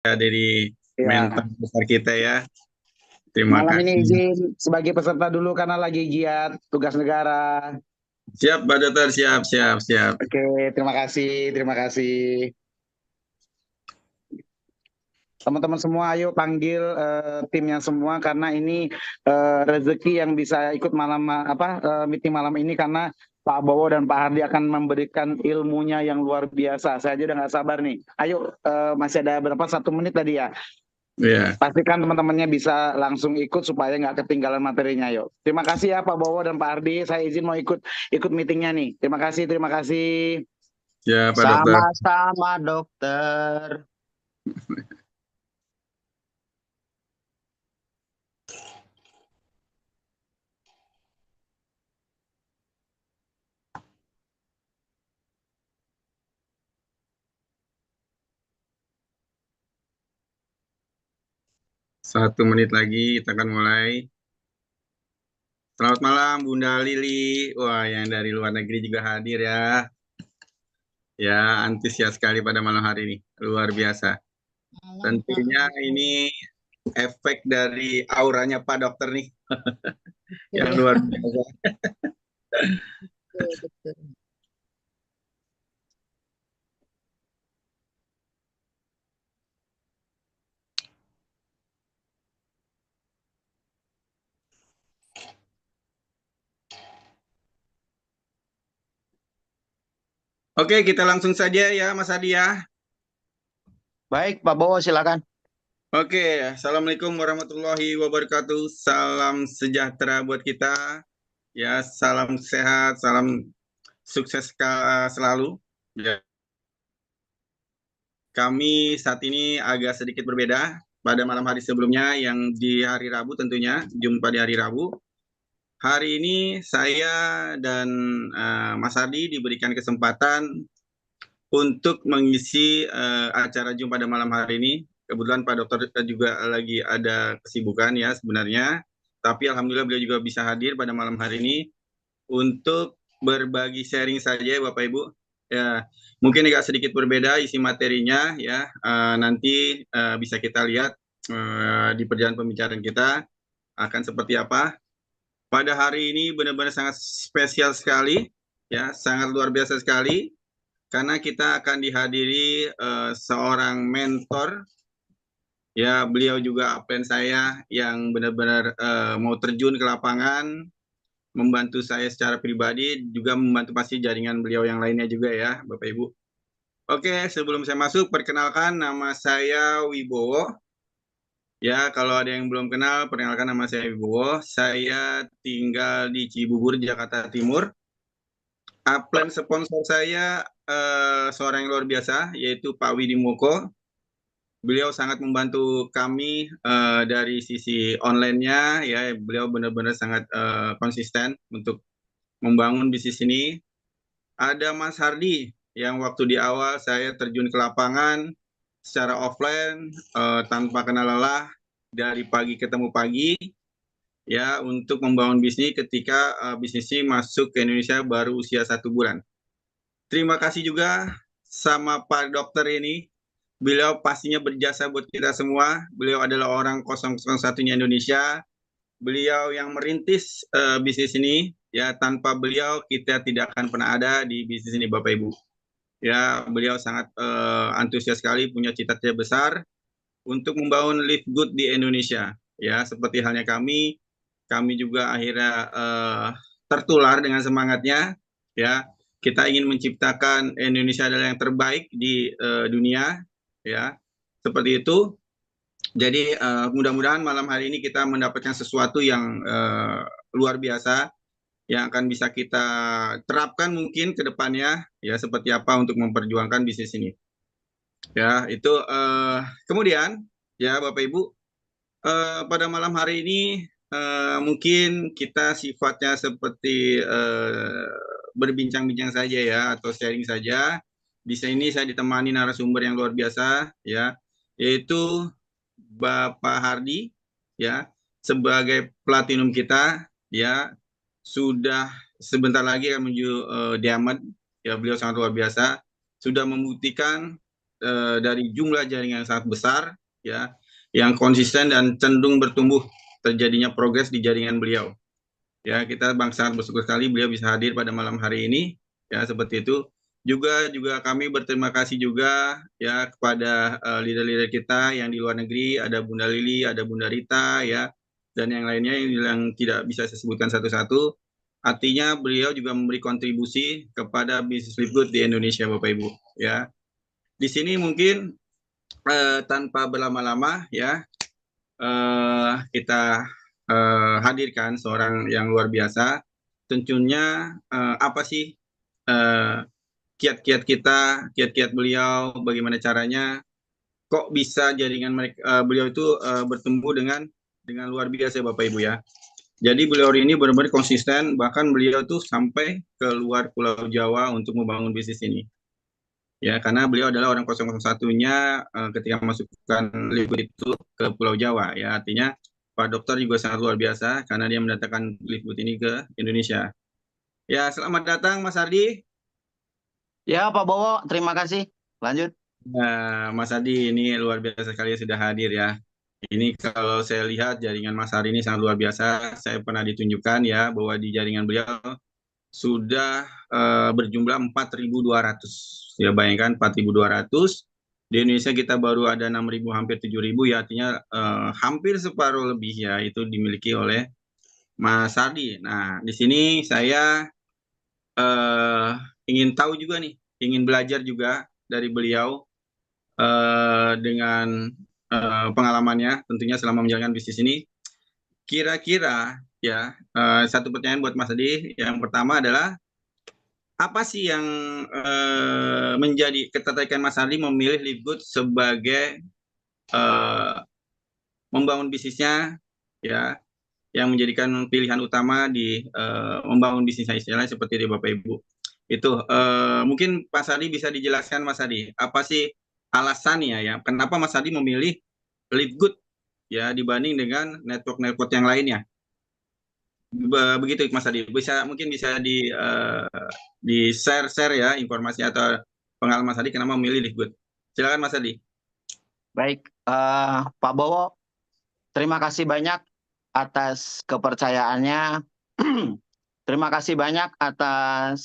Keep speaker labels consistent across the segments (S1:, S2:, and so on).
S1: dari mentor
S2: Ya,
S1: besar kita ya. Terima
S2: malam ini
S1: kasih.
S2: izin sebagai peserta dulu karena lagi giat tugas negara.
S1: Siap, Pak Dokter. Siap, siap, siap.
S2: Oke, terima kasih, terima kasih. Teman-teman semua, ayo panggil timnya semua karena ini rezeki yang bisa ikut meeting malam ini karena Pak Bowo dan Pak Hardi akan memberikan ilmunya yang luar biasa. Saya aja udah nggak sabar nih. Ayo, masih ada berapa? 1 menit tadi ya.
S1: Ya,
S2: Pastikan teman-temannya bisa langsung ikut supaya nggak ketinggalan materinya. Yuk. Terima kasih ya Pak Bowo dan Pak Ardi. Saya izin mau ikut ikut meetingnya nih. Terima kasih, terima kasih.
S1: ya Pak Dokter.
S3: Sama-sama dokter.
S1: 1 menit lagi kita akan mulai. Selamat malam, Bunda Lili. Wah, yang dari luar negeri juga hadir ya. Ya, antusias sekali pada malam hari ini. Luar biasa.
S3: Malam Kak
S1: Tentunya
S3: Wibo.
S1: ini efek dari auranya Pak Dokter nih, yang
S3: Iya,
S1: luar biasa.
S3: betul, betul.
S1: Oke, kita langsung saja ya, Mas Adi ya.
S3: Baik, Pak Bowo silakan.
S1: Oke, Assalamualaikum warahmatullahi wabarakatuh. Salam sejahtera buat kita. Ya, salam sehat, salam sukses selalu. Ya, kami saat ini agak sedikit berbeda pada malam hari sebelumnya yang di hari Rabu tentunya, jumpa di hari Rabu. Hari ini saya dan Mas Ardi diberikan kesempatan untuk mengisi acara Jumpa pada malam hari ini. Kebetulan Pak Dokter juga lagi ada kesibukan ya sebenarnya, tapi alhamdulillah beliau juga bisa hadir pada malam hari ini untuk berbagi sharing saja Bapak Ibu. Ya, mungkin agak sedikit berbeda isi materinya ya. Nanti bisa kita lihat di perjalanan pembicaraan kita akan seperti apa. Pada hari ini benar-benar sangat spesial sekali ya, sangat luar biasa sekali karena kita akan dihadiri seorang mentor ya, beliau juga absen saya yang benar-benar mau terjun ke lapangan membantu saya secara pribadi, juga membantu pasti jaringan beliau yang lainnya juga ya, Bapak Ibu. Oke, sebelum saya masuk, perkenalkan nama saya Wibowo. Ya, kalau ada yang belum kenal, perkenalkan nama saya Wibowo. Saya tinggal di Cibubur, Jakarta Timur. Upline sponsor saya seorang yang luar biasa, yaitu Pak Widi Moko. Beliau sangat membantu kami dari sisi online-nya, ya. Beliau benar-benar sangat konsisten untuk membangun bisnis ini. Ada Mas Hardi yang waktu di awal saya terjun ke lapangan secara offline tanpa kenal lelah dari pagi ketemu pagi ya untuk membangun bisnis ketika bisnis ini masuk ke Indonesia baru usia 1 bulan. Terima kasih juga sama Pak Dokter ini. Beliau pastinya berjasa buat kita semua. Beliau adalah orang 001-nya Indonesia. Beliau yang merintis bisnis ini. Ya, tanpa beliau kita tidak akan pernah ada di bisnis ini, Bapak Ibu. Ya, beliau sangat antusias sekali, punya cita-cita besar untuk membangun Live Good di Indonesia. Ya, seperti halnya kami juga akhirnya tertular dengan semangatnya. Ya, kita ingin menciptakan Indonesia adalah yang terbaik di dunia. Ya, seperti itu. Jadi mudah-mudahan malam hari ini kita mendapatkan sesuatu yang luar biasa yang akan bisa kita terapkan mungkin ke depannya ya seperti apa untuk memperjuangkan bisnis ini. Ya, itu kemudian ya Bapak Ibu pada malam hari ini mungkin kita sifatnya seperti berbincang-bincang saja ya atau sharing saja. Di sini saya ditemani narasumber yang luar biasa ya, yaitu Bapak Hardi ya sebagai platinum kita ya, sudah sebentar lagi akan menuju diamond ya, beliau sangat luar biasa sudah membuktikan dari jumlah jaringan yang sangat besar, ya, yang konsisten dan cenderung bertumbuh terjadinya progres di jaringan beliau. Ya, kita sangat bersyukur sekali beliau bisa hadir pada malam hari ini, ya seperti itu. Juga kami berterima kasih juga ya kepada leader-leader kita yang di luar negeri, ada Bunda Lili, ada Bunda Rita, ya, dan yang lainnya yang tidak bisa saya sebutkan satu-satu. Artinya beliau juga memberi kontribusi kepada bisnis Livegood di Indonesia, Bapak Ibu. Ya, di sini mungkin tanpa berlama-lama, ya, kita hadirkan seorang yang luar biasa. Tentunya apa sih kiat-kiat kita, kiat-kiat beliau, bagaimana caranya, kok bisa jaringan beliau itu bertumbuh dengan luar biasa, Bapak Ibu, ya. Jadi beliau ini benar-benar konsisten, bahkan beliau tuh sampai ke luar Pulau Jawa untuk membangun bisnis ini. Ya, karena beliau adalah orang 001-nya ketika masukkan Livegood itu ke Pulau Jawa, ya. Artinya Pak Dokter juga sangat luar biasa karena dia mendatangkan Livegood ini ke Indonesia. Ya, selamat datang Mas Ardi.
S3: Ya, Pak Bowo, terima kasih. Lanjut.
S1: Nah, Mas Ardi ini luar biasa sekali sudah hadir, ya. Ini kalau saya lihat jaringan Mas Ardi ini sangat luar biasa. Saya pernah ditunjukkan ya bahwa di jaringan beliau sudah berjumlah 4.200. Ya, bayangkan 4.200. Di Indonesia kita baru ada 6.000, hampir 7.000, ya, artinya hampir separuh lebih, ya, itu dimiliki oleh Mas Ardi. Nah, di sini saya ingin tahu juga nih, ingin belajar juga dari beliau dengan pengalamannya tentunya selama menjalankan bisnis ini. Kira-kira ya satu pertanyaan buat Mas Adi. Yang pertama adalah apa sih yang menjadi ketertarikan Mas Adi memilih Livegood sebagai membangun bisnisnya, ya, yang menjadikan pilihan utama di membangun bisnisnya, istilahnya seperti di Bapak Ibu. Itu mungkin Mas Adi bisa dijelaskan, Mas Adi, apa sih alasannya ya kenapa Mas Adi memilih Livegood ya dibanding dengan network yang lainnya. Begitu Mas Adi, mungkin bisa di share ya informasi atau pengalaman Mas Adi kenapa memilih Livegood. Silakan Mas Adi.
S3: Baik, Pak Bowo, terima kasih banyak atas kepercayaannya. Terima kasih banyak atas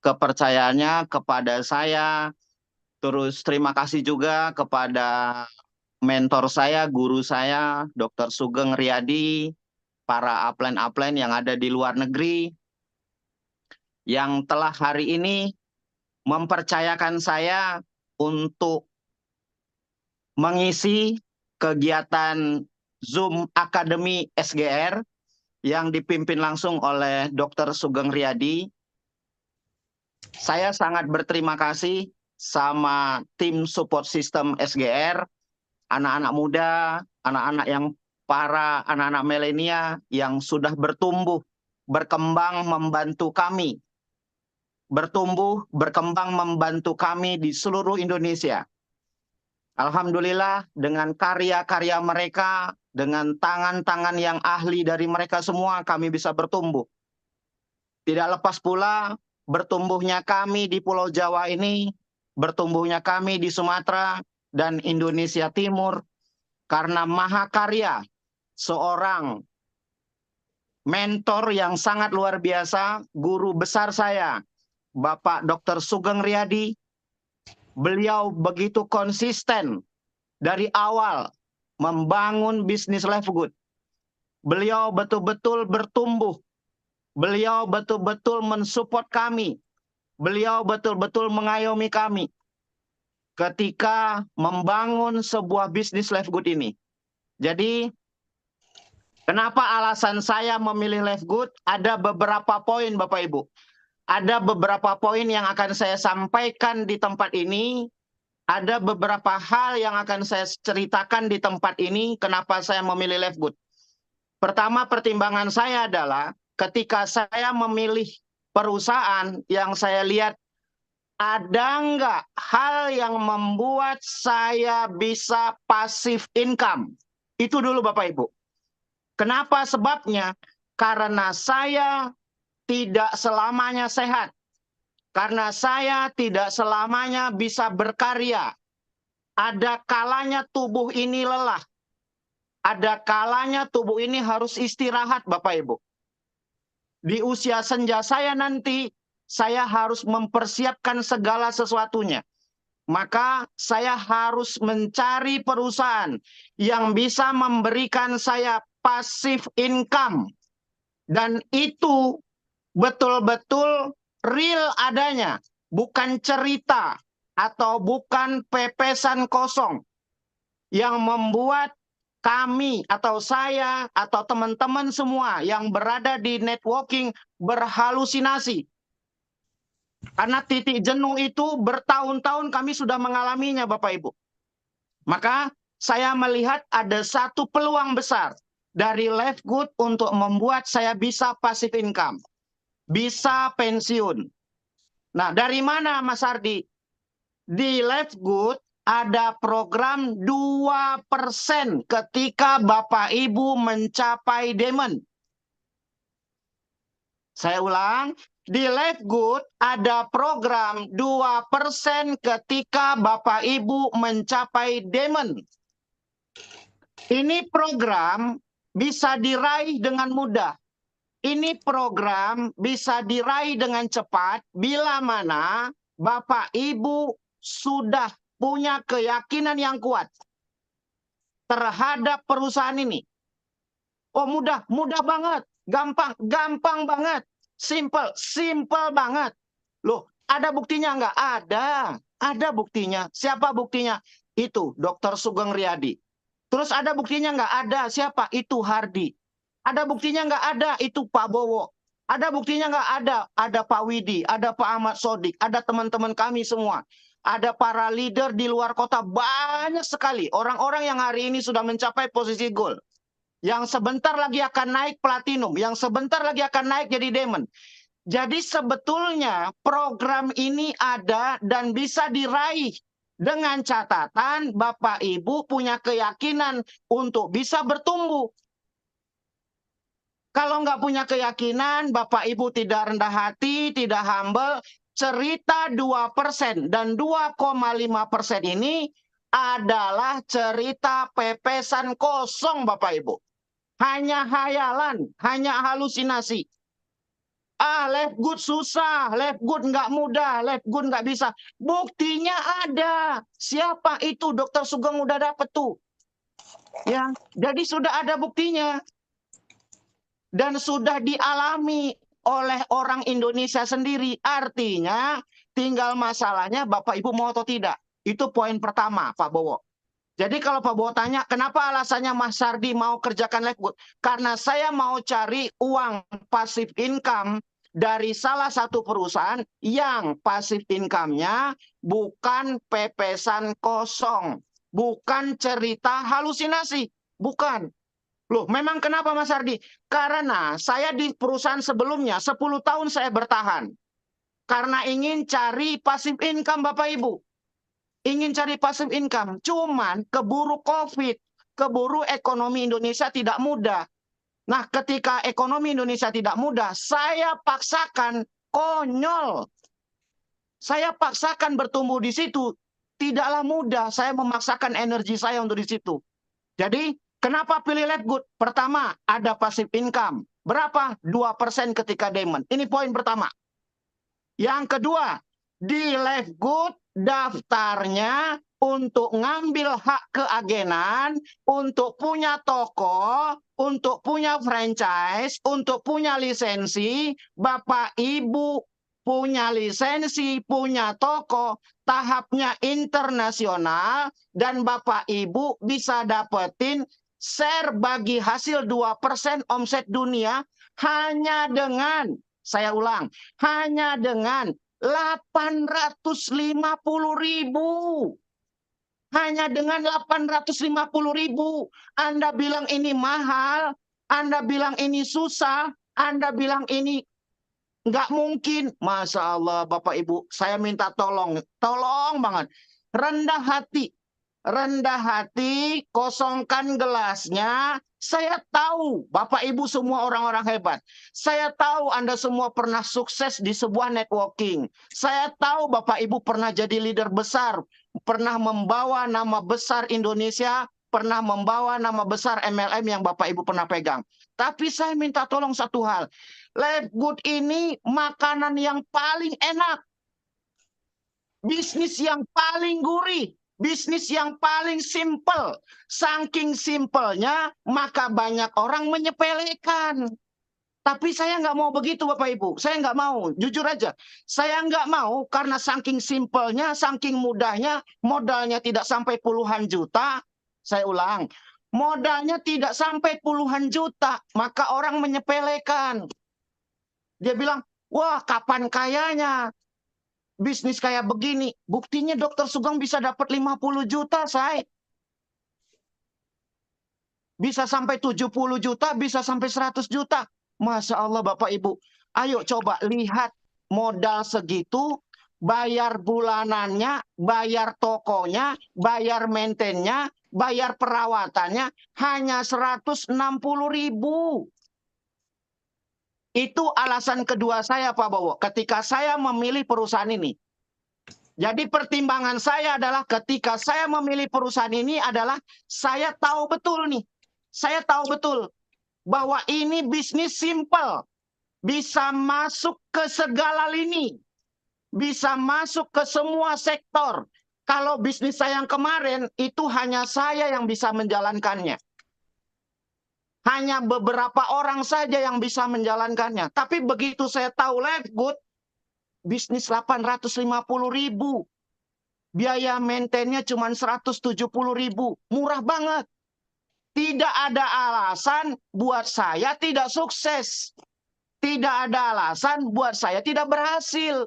S3: kepercayaannya kepada saya. Terus terima kasih juga kepada mentor saya, guru saya, Dr. Sugeng Riyadi, para upline-upline yang ada di luar negeri, yang telah hari ini mempercayakan saya untuk mengisi kegiatan Zoom Academy SGR yang dipimpin langsung oleh Dr. Sugeng Riyadi. Saya sangat berterima kasih sama tim support system SGR, anak-anak muda, anak-anak para anak-anak milenial yang sudah bertumbuh, berkembang membantu kami. Bertumbuh, berkembang membantu kami di seluruh Indonesia. Alhamdulillah dengan karya-karya mereka, dengan tangan-tangan yang ahli dari mereka semua, kami bisa bertumbuh. Tidak lepas pula bertumbuhnya kami di Pulau Jawa ini, bertumbuhnya kami di Sumatera dan Indonesia Timur, karena mahakarya seorang mentor yang sangat luar biasa, guru besar saya, Bapak Dr. Sugeng Riyadi. Beliau begitu konsisten dari awal membangun bisnis Livegood. Beliau betul-betul bertumbuh. Beliau betul-betul mensupport kami. Beliau betul-betul mengayomi kami ketika membangun sebuah bisnis Livegood ini. Jadi, kenapa alasan saya memilih Livegood? Ada beberapa poin, Bapak Ibu. Ada beberapa poin yang akan saya sampaikan di tempat ini. Ada beberapa hal yang akan saya ceritakan di tempat ini kenapa saya memilih Livegood. Pertama, pertimbangan saya adalah ketika saya memilih perusahaan yang saya lihat ada nggak hal yang membuat saya bisa passive income. Itu dulu Bapak Ibu. Kenapa sebabnya? Karena saya tidak selamanya sehat. Karena saya tidak selamanya bisa berkarya. Ada kalanya tubuh ini lelah. Ada kalanya tubuh ini harus istirahat, Bapak Ibu. Di usia senja saya nanti, saya harus mempersiapkan segala sesuatunya. Maka saya harus mencari perusahaan yang bisa memberikan saya passive income. Dan itu betul-betul real adanya. Bukan cerita atau bukan pepesan kosong. Yang membuat kami atau saya atau teman-teman semua yang berada di networking berhalusinasi. Karena titik jenuh itu bertahun-tahun kami sudah mengalaminya, Bapak Ibu. Maka saya melihat ada satu peluang besar dari Life Good untuk membuat saya bisa passive income. Bisa pensiun. Nah, dari mana Mas Ardi? Di Life Good ada program 2% ketika Bapak Ibu mencapai diamond. Saya ulang, di Life Good ada program 2% ketika Bapak Ibu mencapai diamond. Ini program bisa diraih dengan mudah. Ini program bisa diraih dengan cepat bila mana Bapak Ibu sudah punya keyakinan yang kuat terhadap perusahaan ini. Oh mudah, mudah banget. Gampang banget. Simple banget. Loh, ada buktinya nggak? Ada buktinya. Siapa buktinya? Itu Dr. Sugeng Riyadi. Terus ada buktinya nggak? Ada. Siapa? Itu Hardi. Ada buktinya nggak? Ada. Itu Pak Bowo. Ada buktinya nggak? Ada. Ada Pak Widi, ada Pak Ahmad Sodik, ada teman-teman kami semua. Ada para leader di luar kota, banyak sekali. Orang-orang yang hari ini sudah mencapai posisi gold. Yang sebentar lagi akan naik platinum, yang sebentar lagi akan naik jadi diamond. Jadi sebetulnya program ini ada dan bisa diraih dengan catatan Bapak Ibu punya keyakinan untuk bisa bertumbuh. Kalau nggak punya keyakinan, Bapak Ibu tidak rendah hati, tidak humble, cerita 2% dan 2,5% ini adalah cerita pepesan kosong Bapak Ibu. Hanya hayalan, hanya halusinasi. Life Good susah, Life Good nggak mudah, Life Good nggak bisa. Buktinya ada. Siapa itu? Dr. Sugeng udah dapet tuh. Ya, jadi sudah ada buktinya. Dan sudah dialami oleh orang Indonesia sendiri. Artinya tinggal masalahnya Bapak Ibu mau atau tidak. Itu poin pertama Pak Bowo. Jadi kalau Pak Bowo tanya kenapa alasannya Mas Sardi mau kerjakan Life Good? Karena saya mau cari uang passive income dari salah satu perusahaan yang passive income-nya bukan pepesan kosong. Bukan cerita halusinasi. Bukan. Loh, memang kenapa Mas Ardi? Karena saya di perusahaan sebelumnya 10 tahun saya bertahan. Karena ingin cari passive income Bapak Ibu. Ingin cari passive income. Cuman keburu COVID, keburu ekonomi Indonesia tidak mudah. Nah, ketika ekonomi Indonesia tidak mudah, saya paksakan konyol. Saya paksakan bertumbuh di situ. Tidaklah mudah saya memaksakan energi saya untuk di situ. Jadi, kenapa pilih Life Good? Pertama, ada passive income. Berapa? 2% ketika diamond. Ini poin pertama. Yang kedua, di Life Good daftarnya untuk ngambil hak keagenan, untuk punya toko, untuk punya franchise, untuk punya lisensi. Bapak Ibu punya lisensi, punya toko, tahapnya internasional, dan Bapak Ibu bisa dapetin share bagi hasil 2% omset dunia hanya dengan, saya ulang, hanya dengan 850.000. Hanya dengan 850.000. Anda bilang ini mahal, Anda bilang ini susah, Anda bilang ini nggak mungkin. Masya Allah Bapak Ibu, saya minta tolong banget. Rendah hati. rendah hati, kosongkan gelasnya. Saya tahu Bapak Ibu semua orang-orang hebat. Saya tahu Anda semua pernah sukses di sebuah networking. Saya tahu Bapak Ibu pernah jadi leader besar, pernah membawa nama besar Indonesia, pernah membawa nama besar MLM yang Bapak Ibu pernah pegang. Tapi saya minta tolong satu hal. Live Good ini makanan yang paling enak. Bisnis yang paling gurih. Bisnis yang paling simple. Saking simpelnya, maka banyak orang menyepelekan. Tapi saya nggak mau begitu Bapak Ibu. Saya nggak mau, jujur aja. Saya nggak mau karena saking simpelnya, saking mudahnya, modalnya tidak sampai puluhan juta. Saya ulang, modalnya tidak sampai puluhan juta, maka orang menyepelekan. Dia bilang, wah kapan kayanya? Bisnis kayak begini. Buktinya Dokter Sugeng bisa dapat 50 juta, say. Bisa sampai 70 juta, bisa sampai 100 juta. Masya Allah Bapak Ibu. Ayo coba lihat modal segitu, bayar bulanannya, bayar tokonya, bayar maintenance-nya, bayar perawatannya, hanya 160.000. Itu alasan kedua saya Pak Bowo, ketika saya memilih perusahaan ini. Jadi pertimbangan saya adalah ketika saya memilih perusahaan ini adalah saya tahu betul nih. Saya tahu betul bahwa ini bisnis simple. Bisa masuk ke segala lini. Bisa masuk ke semua sektor. Kalau bisnis saya yang kemarin, itu hanya saya yang bisa menjalankannya. Hanya beberapa orang saja yang bisa menjalankannya. Tapi begitu saya tahu Live Good, bisnis 850.000. Biaya maintain-nya cuma 170.000. Murah banget. Tidak ada alasan buat saya tidak sukses. Tidak ada alasan buat saya tidak berhasil.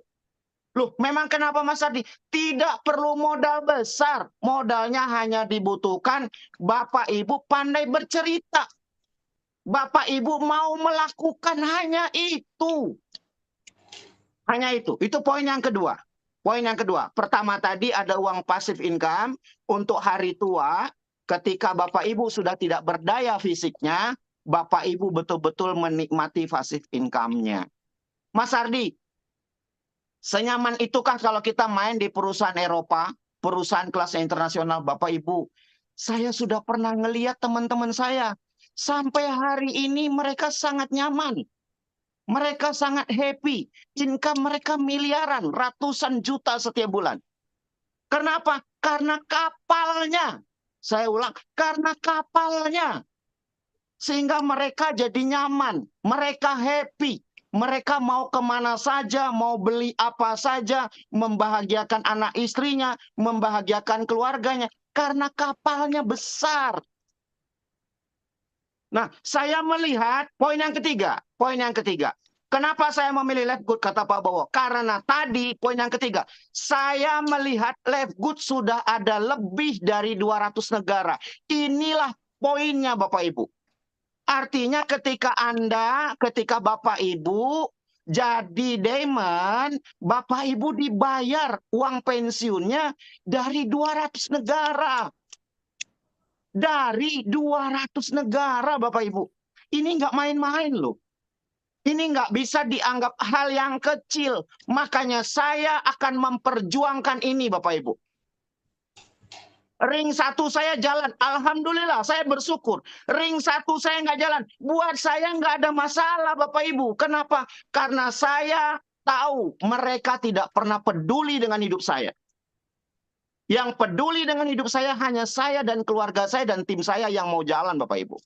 S3: Loh, memang kenapa Mas Ardi? Tidak perlu modal besar. Modalnya hanya dibutuhkan Bapak Ibu pandai bercerita. Bapak Ibu mau melakukan hanya itu. Hanya itu. Itu poin yang kedua. Poin yang kedua. Pertama tadi ada uang passive income untuk hari tua. Ketika Bapak Ibu sudah tidak berdaya fisiknya, Bapak Ibu betul-betul menikmati passive income-nya. Mas Ardi, senyaman itukah kalau kita main di perusahaan Eropa, perusahaan kelas internasional Bapak Ibu? Saya sudah pernah ngelihat teman-teman saya. Sampai hari ini mereka sangat nyaman. Mereka sangat happy. Income mereka miliaran, ratusan juta setiap bulan. Kenapa? Karena kapalnya. Saya ulang, karena kapalnya. Sehingga mereka jadi nyaman. Mereka happy. Mereka mau kemana saja, mau beli apa saja, membahagiakan anak istrinya, membahagiakan keluarganya. Karena kapalnya besar. Nah, saya melihat poin yang ketiga. Poin yang ketiga. Kenapa saya memilih Live Good, kata Pak Bowo? Karena tadi, poin yang ketiga. Saya melihat Live Good sudah ada lebih dari 200 negara. Inilah poinnya Bapak Ibu. Artinya ketika ketika Bapak Ibu jadi Diamond, Bapak Ibu dibayar uang pensiunnya dari 200 negara. Dari 200 negara Bapak Ibu. Ini nggak main-main loh. Ini nggak bisa dianggap hal yang kecil. Makanya saya akan memperjuangkan ini Bapak Ibu. Ring 1 saya jalan. Alhamdulillah saya bersyukur. Ring 1 saya nggak jalan. Buat saya nggak ada masalah Bapak Ibu. Kenapa? Karena saya tahu mereka tidak pernah peduli dengan hidup saya. Yang peduli dengan hidup saya hanya saya dan keluarga saya dan tim saya yang mau jalan Bapak Ibu.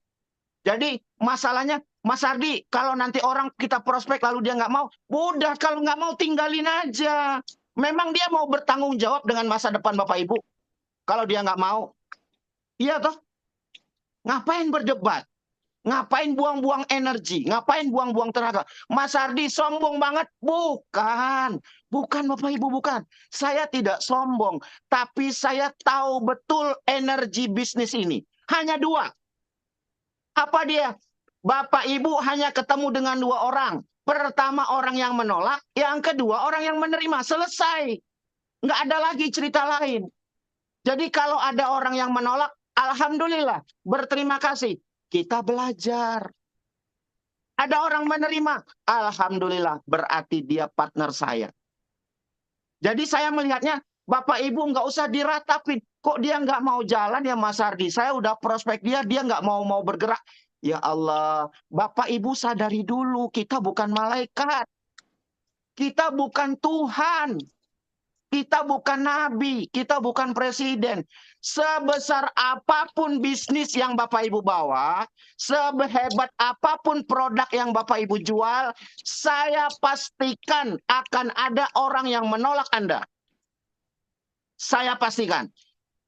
S3: Jadi masalahnya Mas Ardi, kalau nanti orang kita prospek lalu dia nggak mau, udah kalau nggak mau tinggalin aja. Memang dia mau bertanggung jawab dengan masa depan Bapak Ibu. Kalau dia nggak mau. Iya toh? Ngapain berdebat? Ngapain buang-buang energi? Ngapain buang-buang tenaga? Mas Ardi sombong banget? Bukan. Bukan Bapak Ibu, bukan. Saya tidak sombong. Tapi saya tahu betul energi bisnis ini. Hanya dua. Apa dia? Bapak Ibu hanya ketemu dengan dua orang. Pertama orang yang menolak. Yang kedua orang yang menerima. Selesai. Nggak ada lagi cerita lain. Jadi kalau ada orang yang menolak, alhamdulillah, berterima kasih. Kita belajar. Ada orang menerima, alhamdulillah, berarti dia partner saya. Jadi saya melihatnya, Bapak Ibu nggak usah diratapin. Kok dia nggak mau jalan ya Mas Ardi? Saya udah prospek dia nggak mau bergerak. Ya Allah, Bapak Ibu sadari dulu, kita bukan malaikat. Kita bukan Tuhan. Kita bukan nabi, kita bukan presiden. Sebesar apapun bisnis yang Bapak Ibu bawa, sehebat apapun produk yang Bapak Ibu jual, saya pastikan akan ada orang yang menolak Anda. Saya pastikan.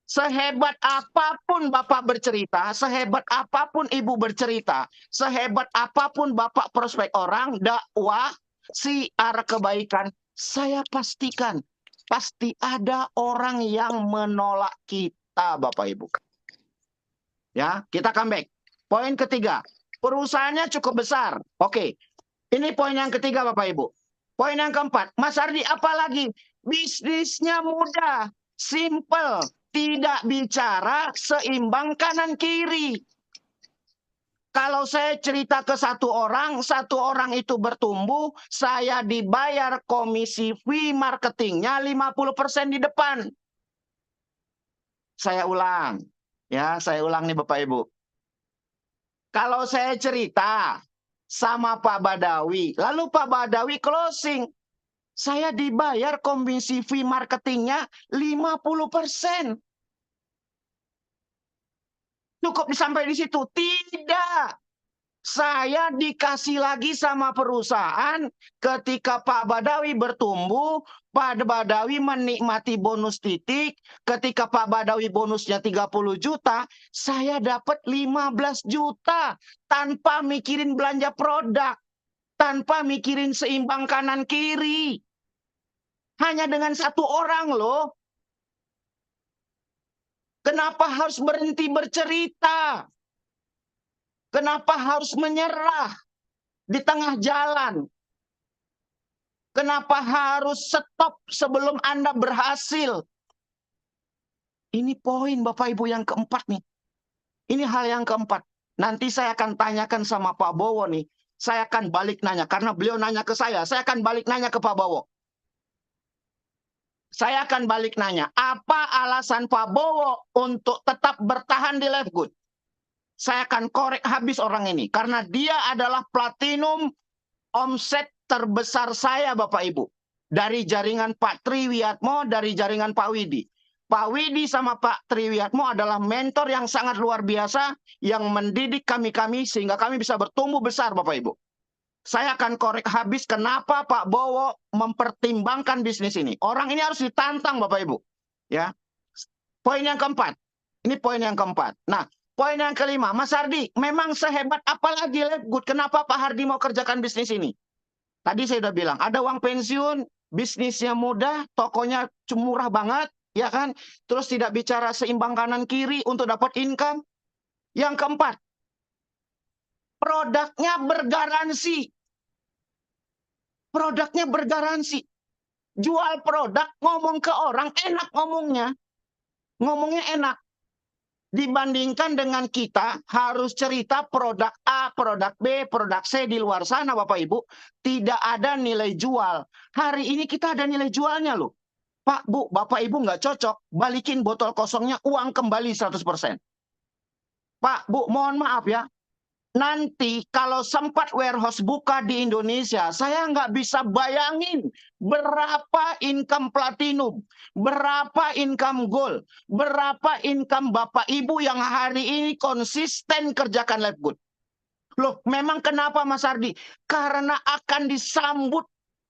S3: Sehebat apapun Bapak bercerita, sehebat apapun Ibu bercerita, sehebat apapun Bapak prospek orang, dakwah, siar kebaikan, saya pastikan pasti ada orang yang menolak kita, Bapak Ibu. Ya, kita comeback. Poin ketiga, perusahaannya cukup besar. Oke, ini poin yang ketiga, Bapak Ibu. Poin yang keempat, Mas Ardi, apalagi bisnisnya mudah, simple, tidak bicara seimbang kanan kiri. Kalau saya cerita ke satu orang itu bertumbuh, saya dibayar komisi fee marketingnya 50% di depan. Saya ulang. Ya, saya ulang nih Bapak Ibu. Kalau saya cerita sama Pak Badawi, lalu Pak Badawi closing, saya dibayar komisi fee marketingnya 50%. Cukup sampai di situ? Tidak. Saya dikasih lagi sama perusahaan ketika Pak Badawi bertumbuh, Pak Badawi menikmati bonus titik, ketika Pak Badawi bonusnya 30 juta, saya dapat 15 juta tanpa mikirin belanja produk, tanpa mikirin seimbang kanan kiri. Hanya dengan satu orang loh. Kenapa harus berhenti bercerita? Kenapa harus menyerah di tengah jalan? Kenapa harus stop sebelum Anda berhasil? Ini poin Bapak Ibu yang keempat nih. Ini hal yang keempat. Nanti saya akan tanyakan sama Pak Bowo nih. Saya akan balik nanya. Karena beliau nanya ke saya akan balik nanya ke Pak Bowo. Saya akan balik nanya, apa alasan Pak Bowo untuk tetap bertahan di Livegood? Saya akan korek habis orang ini. Karena dia adalah platinum omset terbesar saya Bapak Ibu. Dari jaringan Pak Triwiatmo, dari jaringan Pak Widi. Pak Widi sama Pak Triwiatmo adalah mentor yang sangat luar biasa. Yang mendidik kami sehingga kami bisa bertumbuh besar Bapak Ibu. Saya akan korek habis kenapa Pak Bowo mempertimbangkan bisnis ini. Orang ini harus ditantang Bapak Ibu. Ya. Poin yang keempat. Ini poin yang keempat. Nah, poin yang kelima, Mas Hardi, memang sehebat apa lagi Livegood? Kenapa Pak Hardi mau kerjakan bisnis ini? Tadi saya udah bilang, ada uang pensiun, bisnisnya mudah, tokonya murah banget, ya kan? Terus tidak bicara seimbang kanan kiri untuk dapat income. Yang keempat, produknya bergaransi. Produknya bergaransi. Jual produk, ngomong ke orang, enak ngomongnya. Ngomongnya enak. Dibandingkan dengan kita harus cerita produk A, produk B, produk C di luar sana Bapak Ibu. Tidak ada nilai jual. Hari ini kita ada nilai jualnya loh. Pak, Bu, Bapak Ibu nggak cocok, balikin botol kosongnya, uang kembali 100%. Pak, Bu, mohon maaf ya. Nanti kalau sempat warehouse buka di Indonesia, saya nggak bisa bayangin berapa income platinum, berapa income gold, berapa income Bapak Ibu yang hari ini konsisten kerjakan Livegood. Loh, memang kenapa Mas Ardi? Karena akan disambut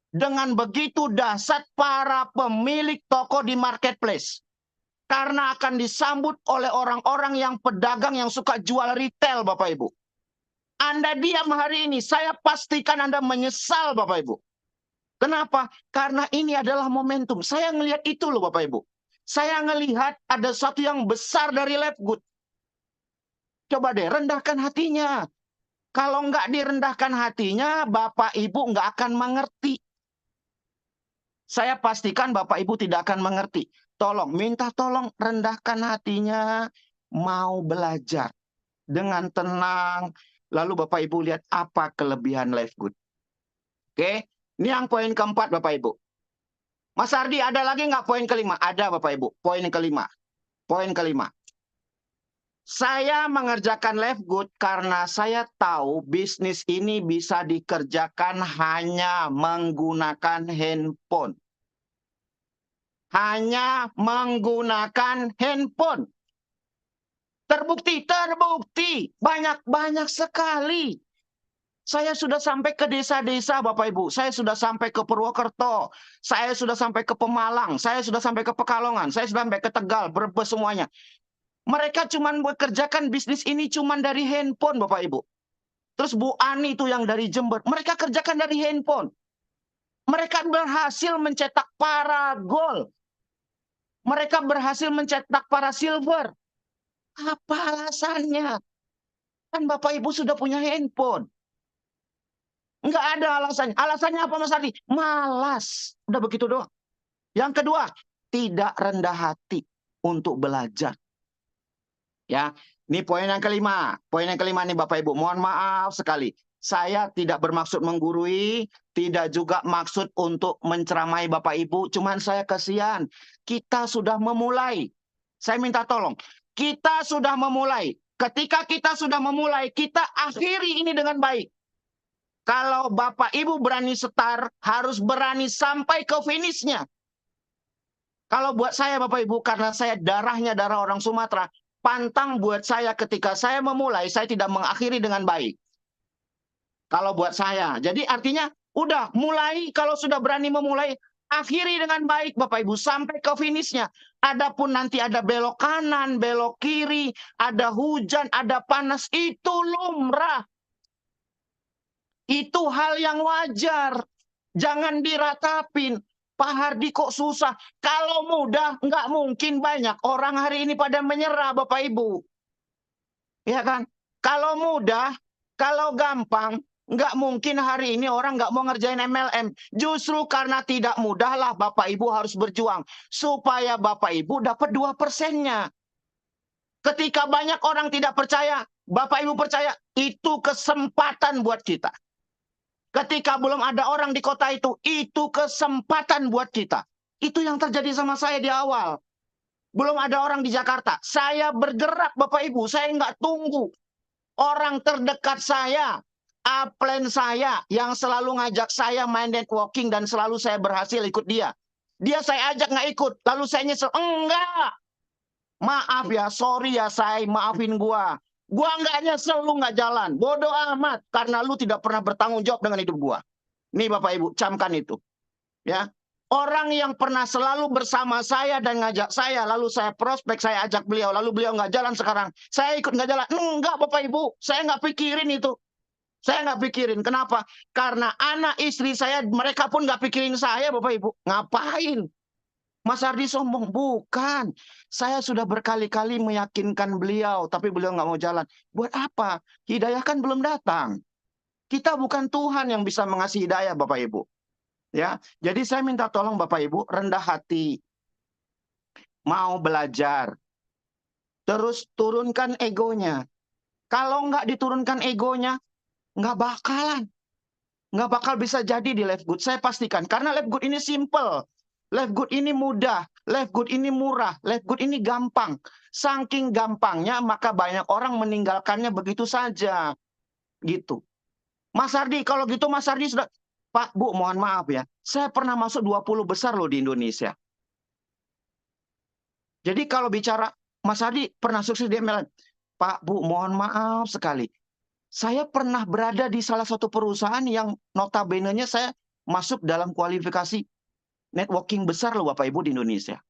S3: dengan begitu dahsyat para pemilik toko di marketplace. Karena akan disambut oleh orang-orang yang pedagang yang suka jual retail Bapak Ibu. Anda diam hari ini, saya pastikan Anda menyesal Bapak Ibu. Kenapa? Karena ini adalah momentum. Saya ngelihat itu loh Bapak Ibu. Saya ngelihat ada sesuatu yang besar dari Livegood. Coba deh, rendahkan hatinya. Kalau nggak direndahkan hatinya, Bapak Ibu nggak akan mengerti. Saya pastikan Bapak Ibu tidak akan mengerti. minta tolong rendahkan hatinya, mau belajar dengan tenang. Lalu Bapak Ibu lihat apa kelebihan Live Good. Oke, ini yang poin keempat Bapak Ibu. Mas Ardi, ada lagi nggak poin kelima? Ada Bapak Ibu, poin kelima. Poin kelima. Saya mengerjakan Live Good karena saya tahu bisnis ini bisa dikerjakan hanya menggunakan handphone. Hanya menggunakan handphone. Terbukti. Banyak sekali. Saya sudah sampai ke desa-desa Bapak Ibu. Saya sudah sampai ke Purwokerto. Saya sudah sampai ke Pemalang. Saya sudah sampai ke Pekalongan. Saya sudah sampai ke Tegal, Brebes semuanya. Mereka cuma bekerjakan bisnis ini cuma dari handphone Bapak Ibu. Terus Bu Ani itu yang dari Jember. Mereka kerjakan dari handphone. Mereka berhasil mencetak para gold. Mereka berhasil mencetak para silver. Apa alasannya? Kan Bapak Ibu sudah punya handphone. Enggak ada alasannya. Alasannya apa Mas Ardi? Malas. Udah begitu doang. Yang kedua, tidak rendah hati untuk belajar. Ya, ini poin yang kelima. Poin yang kelima nih Bapak Ibu. Mohon maaf sekali. Saya tidak bermaksud menggurui, tidak juga maksud untuk menceramai Bapak Ibu. Cuman saya kasihan. Kita sudah memulai. Saya minta tolong. Kita sudah memulai. Ketika kita sudah memulai, kita akhiri ini dengan baik. Kalau Bapak Ibu berani start, harus berani sampai ke finishnya. Kalau buat saya Bapak Ibu, karena saya darahnya darah orang Sumatera, pantang buat saya ketika saya memulai, saya tidak mengakhiri dengan baik. Kalau buat saya. Jadi artinya, udah mulai, kalau sudah berani memulai, akhiri dengan baik Bapak Ibu, sampai ke finishnya. Adapun nanti ada belok kanan, belok kiri, ada hujan, ada panas, itu lumrah. Itu hal yang wajar. Jangan diratapin. Pak Hardi kok susah. Kalau mudah, nggak mungkin banyak orang hari ini pada menyerah, Bapak Ibu. Ya kan? Kalau mudah, kalau gampang, nggak mungkin hari ini orang nggak mau ngerjain MLM. Justru karena tidak mudahlah Bapak Ibu harus berjuang. Supaya Bapak Ibu dapat 2%-nya. Ketika banyak orang tidak percaya, Bapak Ibu percaya, itu kesempatan buat kita. Ketika belum ada orang di kota itu kesempatan buat kita. Itu yang terjadi sama saya di awal. Belum ada orang di Jakarta. Saya bergerak Bapak Ibu, saya nggak tunggu. Orang terdekat saya, upline saya, yang selalu ngajak saya main networking dan selalu saya berhasil ikut dia. Dia saya ajak nggak ikut, lalu saya nyesel. Enggak. Maaf ya, sorry ya saya, maafin gua. Gua nggak nyesel lu nggak jalan. Bodoh amat. Karena lu tidak pernah bertanggung jawab dengan hidup gua. Nih Bapak Ibu, camkan itu. Ya. Orang yang pernah selalu bersama saya dan ngajak saya, lalu saya prospek, saya ajak beliau, lalu beliau nggak jalan sekarang. Saya ikut nggak jalan. Enggak Bapak Ibu, saya nggak pikirin itu. Saya nggak pikirin. Kenapa? Karena anak istri saya, mereka pun nggak pikirin saya Bapak Ibu. Ngapain? Mas Ardi sombong, bukan. Saya sudah berkali-kali meyakinkan beliau, tapi beliau nggak mau jalan. Buat apa? Hidayah kan belum datang. Kita bukan Tuhan yang bisa mengasih hidayah, Bapak Ibu. Ya, jadi saya minta tolong Bapak Ibu rendah hati, mau belajar, terus turunkan egonya. Kalau nggak diturunkan egonya, nggak bakal bisa jadi di Live Good. Saya pastikan, karena Live Good ini simple. Live Good ini mudah, Live Good ini murah, Live Good ini gampang. Saking gampangnya, maka banyak orang meninggalkannya begitu saja. Gitu. Mas Ardi, kalau gitu Mas Ardi sudah... Pak, Bu, mohon maaf ya. Saya pernah masuk 20 besar loh di Indonesia. Jadi kalau bicara, Mas Ardi pernah sukses di MLM. Pak, Bu, mohon maaf sekali. Saya pernah berada di salah satu perusahaan yang notabene-nya saya masuk dalam kualifikasi networking besar loh Bapak Ibu di Indonesia.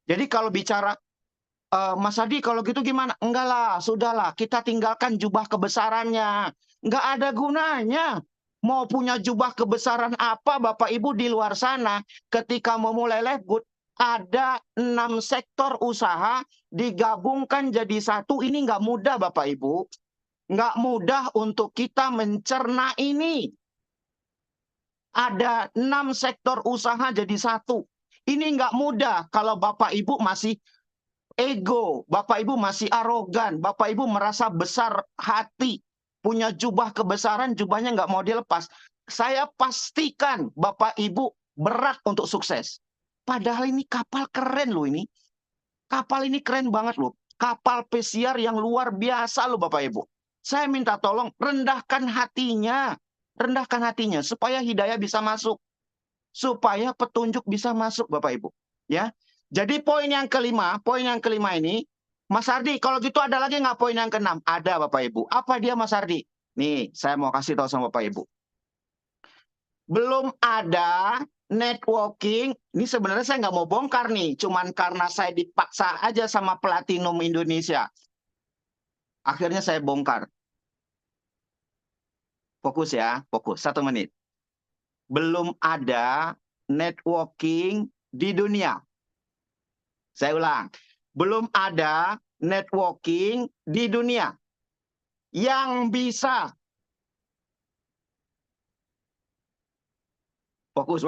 S3: Jadi kalau bicara Mas Adi kalau gitu gimana? Enggak lah, sudahlah kita tinggalkan jubah kebesarannya. Enggak ada gunanya. Mau punya jubah kebesaran apa Bapak Ibu di luar sana ketika memulai Live Good ada 6 sektor usaha digabungkan jadi satu, ini nggak mudah Bapak Ibu. Nggak mudah untuk kita mencerna ini. Ada 6 sektor usaha jadi satu. Ini nggak mudah kalau Bapak Ibu masih ego, Bapak Ibu masih arogan, Bapak Ibu merasa besar hati, punya jubah kebesaran, jubahnya nggak mau dilepas. Saya pastikan Bapak Ibu berat untuk sukses. Padahal ini kapal keren loh ini. Kapal ini keren banget loh. Kapal pesiar yang luar biasa loh Bapak Ibu. Saya minta tolong rendahkan hatinya. Rendahkan hatinya supaya hidayah bisa masuk. Supaya petunjuk bisa masuk Bapak Ibu. Ya. Jadi poin yang kelima ini, Mas Ardi, kalau gitu ada lagi nggak poin yang keenam? Ada Bapak Ibu. Apa dia Mas Ardi? Nih, saya mau kasih tahu sama Bapak Ibu. Belum ada networking, ini sebenarnya saya nggak mau bongkar nih, cuman karena saya dipaksa aja sama Platinum Indonesia. Akhirnya saya bongkar. Fokus ya, fokus. 1 menit. Belum ada networking di dunia. Saya ulang, belum ada networking di dunia yang bisa, fokus,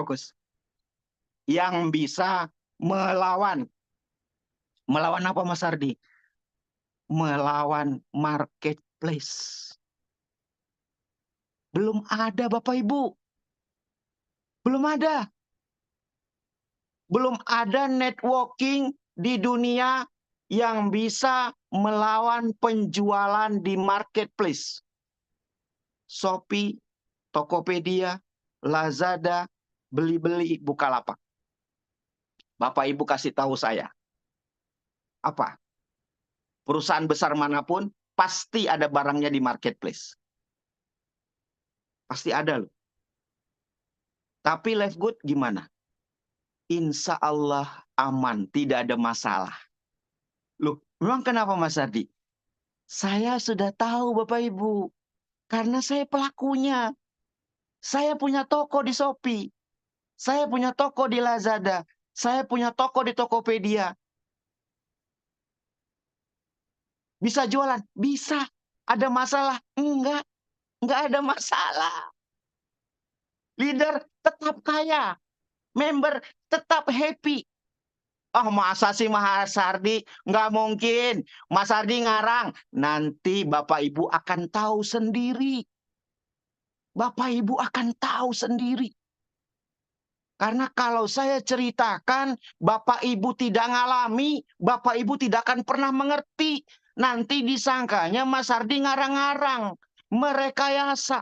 S3: yang bisa melawan apa Mas Ardi? Melawan marketplace. Belum ada Bapak Ibu. Belum ada. Belum ada networking di dunia yang bisa melawan penjualan di marketplace. Shopee, Tokopedia, Lazada, Beli-beli, Bukalapak. Bapak Ibu kasih tahu saya. Apa? Perusahaan besar manapun pasti ada barangnya di marketplace. Pasti ada loh. Tapi Live Good gimana? Insya Allah aman, tidak ada masalah. Loh, memang kenapa Mas Ardi? Saya sudah tahu Bapak Ibu. Karena saya pelakunya. Saya punya toko di Shopee. Saya punya toko di Lazada. Saya punya toko di Tokopedia. Bisa jualan? Bisa. Ada masalah? Enggak. Enggak ada masalah. Leader tetap kaya. Member tetap happy. Oh, masa sih Mas Ardi? Nggak mungkin. Mas Ardi ngarang. Nanti Bapak Ibu akan tahu sendiri. Bapak Ibu akan tahu sendiri. Karena kalau saya ceritakan, Bapak Ibu tidak ngalami, Bapak Ibu tidak akan pernah mengerti. Nanti disangkanya Mas Ardi ngarang-ngarang. Merekayasa.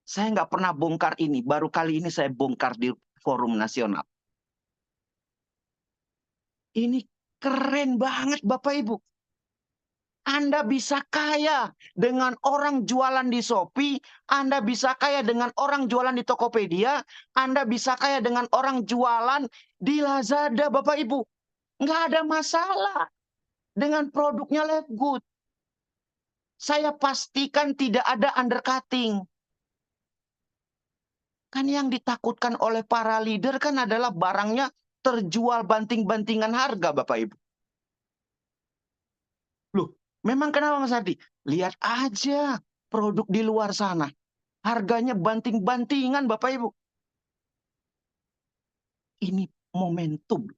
S3: Saya nggak pernah bongkar ini. Baru kali ini saya bongkar di forum nasional. Ini keren banget Bapak Ibu. Anda bisa kaya dengan orang jualan di Shopee, Anda bisa kaya dengan orang jualan di Tokopedia, Anda bisa kaya dengan orang jualan di Lazada Bapak Ibu. Nggak ada masalah dengan produknya Live Good. Saya pastikan tidak ada undercutting. Kan yang ditakutkan oleh para leader kan adalah barangnya terjual banting-bantingan harga Bapak Ibu. Loh, memang kenapa Mas Ardi? Lihat aja produk di luar sana. Harganya banting-bantingan Bapak Ibu. Ini momentum.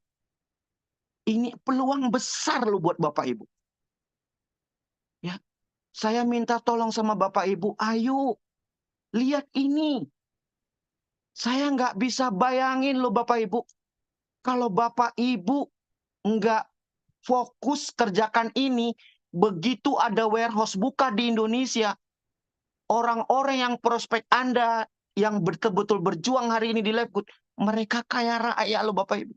S3: Ini peluang besar loh buat Bapak Ibu. Ya, saya minta tolong sama Bapak Ibu, ayo lihat ini. Saya nggak bisa bayangin loh Bapak Ibu. Kalau Bapak Ibu nggak fokus kerjakan ini, begitu ada warehouse buka di Indonesia, orang-orang yang prospek Anda yang betul-betul berjuang hari ini di Live Good, mereka kaya raya loh Bapak Ibu.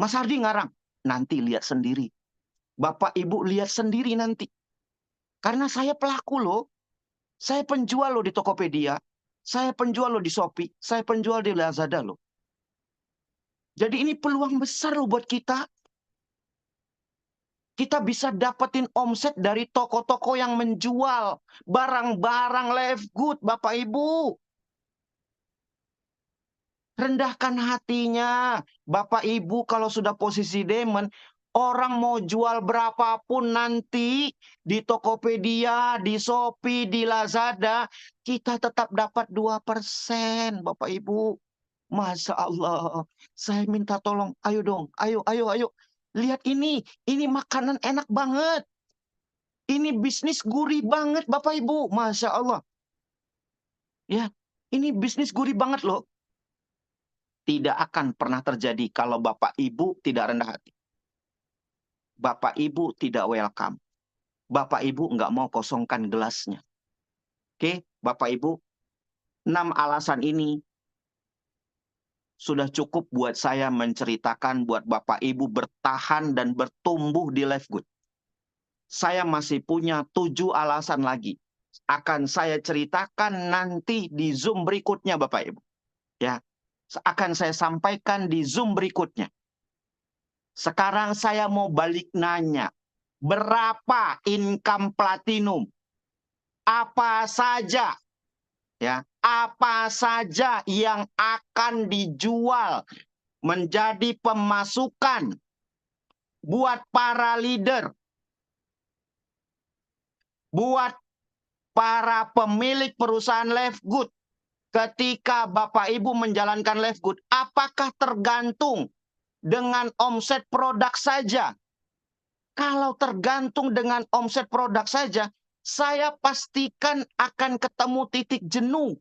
S3: Mas Ardi ngarang, nanti lihat sendiri. Bapak Ibu lihat sendiri nanti. Karena saya pelaku loh. Saya penjual loh di Tokopedia. Saya penjual loh di Shopee. Saya penjual di Lazada loh. Jadi ini peluang besar loh buat kita. Kita bisa dapetin omset dari toko-toko yang menjual barang-barang Live Good, Bapak Ibu. Rendahkan hatinya. Bapak Ibu kalau sudah posisi demon, Orang mau jual berapapun nanti di Tokopedia, di Shopee, di Lazada, kita tetap dapat 2%, Bapak Ibu. Masya Allah. Saya minta tolong, ayo dong, ayo. Lihat ini makanan enak banget. Ini bisnis gurih banget, Bapak Ibu. Masya Allah. Ya, ini bisnis gurih banget loh. Tidak akan pernah terjadi kalau Bapak Ibu tidak rendah hati. Bapak Ibu tidak welcome. Bapak Ibu nggak mau kosongkan gelasnya. Oke, Bapak Ibu, 6 alasan ini sudah cukup buat saya menceritakan buat Bapak Ibu bertahan dan bertumbuh di Live Good. Saya masih punya 7 alasan lagi. Akan saya ceritakan nanti di Zoom berikutnya, Bapak Ibu. Ya, akan saya sampaikan di Zoom berikutnya. Sekarang saya mau balik nanya, berapa income platinum? Apa saja, ya, apa saja yang akan dijual menjadi pemasukan buat para leader, buat para pemilik perusahaan Live Good ketika Bapak Ibu menjalankan Live Good? Apakah tergantung dengan omset produk saja? Kalau tergantung dengan omset produk saja, saya pastikan akan ketemu titik jenuh.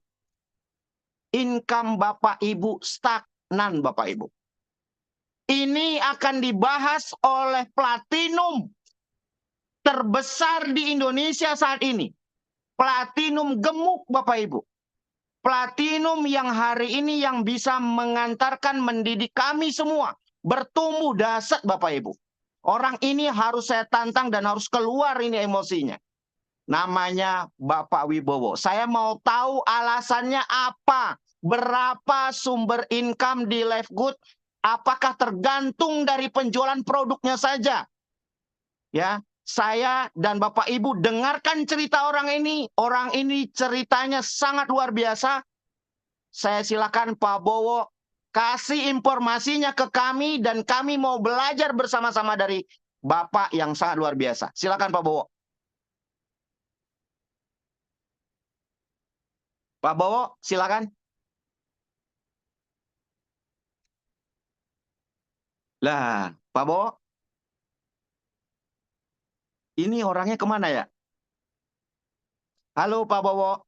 S3: Income Bapak Ibu stagnan, Bapak Ibu. Ini akan dibahas oleh platinum terbesar di Indonesia saat ini. Platinum gemuk, Bapak Ibu. Platinum yang hari ini yang bisa mengantarkan mendidik kami semua bertumbuh dahsyat, Bapak Ibu. Orang ini harus saya tantang dan harus keluar ini emosinya. Namanya Bapak Wibowo. Saya mau tahu alasannya apa? Berapa sumber income di Live Good? Apakah tergantung dari penjualan produknya saja? Ya, saya dan Bapak Ibu dengarkan cerita orang ini. Orang ini ceritanya sangat luar biasa. Saya silakan Pak Bowo kasih informasinya ke kami dan kami mau belajar bersama-sama dari Bapak yang sangat luar biasa. Silakan Pak Bowo. Pak Bowo, silakan. Lah, Pak Bowo. Ini orangnya kemana ya? Halo Pak Bowo.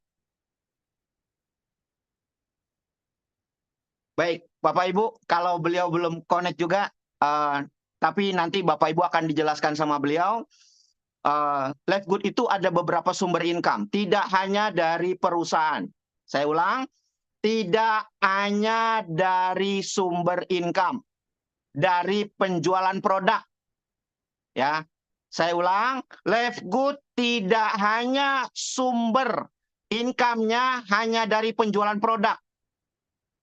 S3: Baik, Bapak Ibu, kalau beliau belum connect juga, tapi nanti Bapak Ibu akan dijelaskan sama beliau. Live Good itu ada beberapa sumber income, tidak hanya dari perusahaan. Saya ulang, tidak hanya dari sumber income, dari penjualan produk. Ya, saya ulang, Live Good tidak hanya sumber income-nya hanya dari penjualan produk.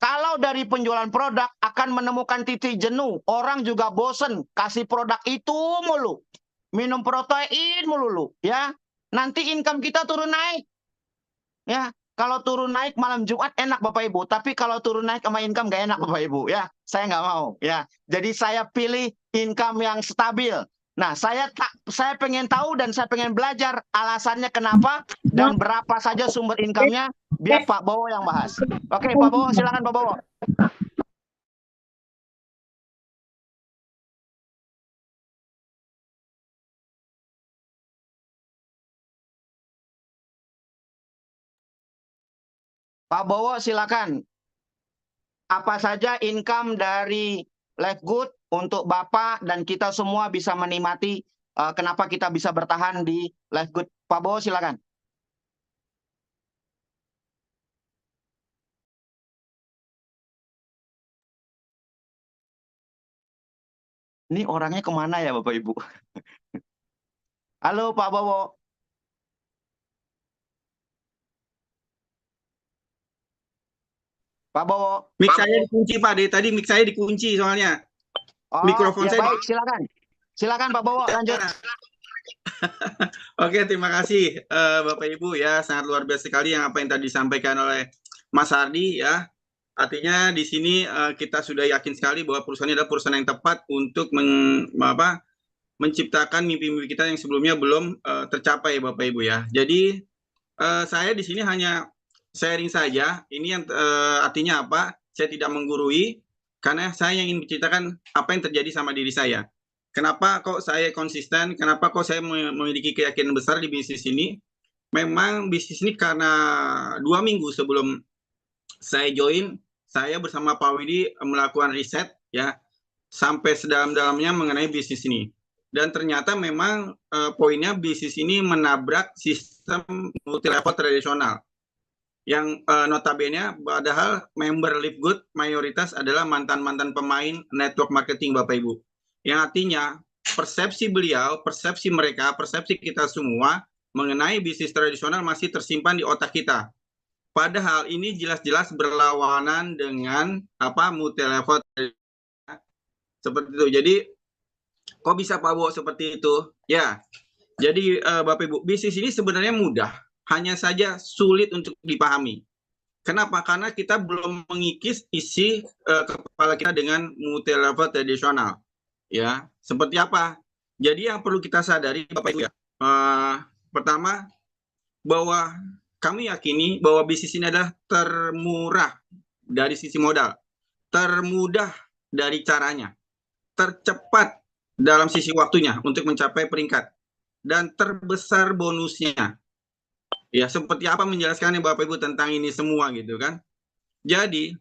S3: Kalau dari penjualan produk akan menemukan titik jenuh. Orang juga bosen kasih produk itu mulu. Minum protein mulu, ya. Nanti income kita turun naik. Ya, kalau turun naik malam Jumat enak Bapak Ibu, tapi kalau turun naik sama income gak enak Bapak Ibu, ya. Saya nggak mau, ya. Jadi saya pilih income yang stabil. Nah, saya pengen tahu dan saya pengen belajar alasannya kenapa dan berapa saja sumber income-nya, biar Pak Bowo yang bahas. Oke, Pak Bowo, silakan Pak Bowo. Pak Bowo, silakan. Apa saja income dari Live Good untuk Bapak dan kita semua bisa menikmati kenapa kita bisa bertahan di Live Good. Pak Bowo, silakan. Ini orangnya kemana ya Bapak Ibu? Halo Pak Bowo. Pak Bowo.
S1: Mic saya dikunci Pak, tadi mic saya dikunci soalnya.
S3: Oh,
S1: Mikrofon
S3: ya
S1: saya.
S3: Baik, silakan. Silakan Pak Bowo, lanjut.
S1: Oke, terima kasih Bapak Ibu ya, sangat luar biasa sekali yang apa yang tadi disampaikan oleh Mas Hardi ya. Artinya di sini kita sudah yakin sekali bahwa perusahaan ini adalah perusahaan yang tepat untuk menciptakan mimpi-mimpi kita yang sebelumnya belum tercapai, Bapak Ibu ya. Jadi saya di sini hanya sharing saja. Ini yang artinya apa? Saya tidak menggurui, karena saya ingin menceritakan apa yang terjadi sama diri saya. Kenapa kok saya konsisten? Kenapa kok saya memiliki keyakinan besar di bisnis ini? Memang bisnis ini karena 2 minggu sebelum saya join, saya bersama Pak Widi melakukan riset ya, sampai sedalam-dalamnya mengenai bisnis ini. Dan ternyata memang poinnya bisnis ini menabrak sistem multi level tradisional. Yang notabene padahal member Livegood mayoritas adalah mantan-mantan pemain network marketing, Bapak Ibu. Yang artinya persepsi beliau, persepsi mereka, persepsi kita semua mengenai bisnis tradisional masih tersimpan di otak kita. Padahal ini jelas-jelas berlawanan dengan multi level seperti itu. Jadi kok bisa Pak Bo seperti itu? Ya. Jadi Bapak Ibu, bisnis ini sebenarnya mudah, hanya saja sulit untuk dipahami. Kenapa? Karena kita belum mengikis isi kepala kita dengan multi level tradisional. Ya, seperti apa? Jadi yang perlu kita sadari Bapak Ibu ya. Pertama, bahwa kami yakini bahwa bisnis ini adalah termurah dari sisi modal, termudah dari caranya, tercepat dalam sisi waktunya untuk mencapai peringkat, dan terbesar bonusnya. Ya, seperti apa menjelaskannya Bapak Ibu tentang ini semua gitu kan. Jadi,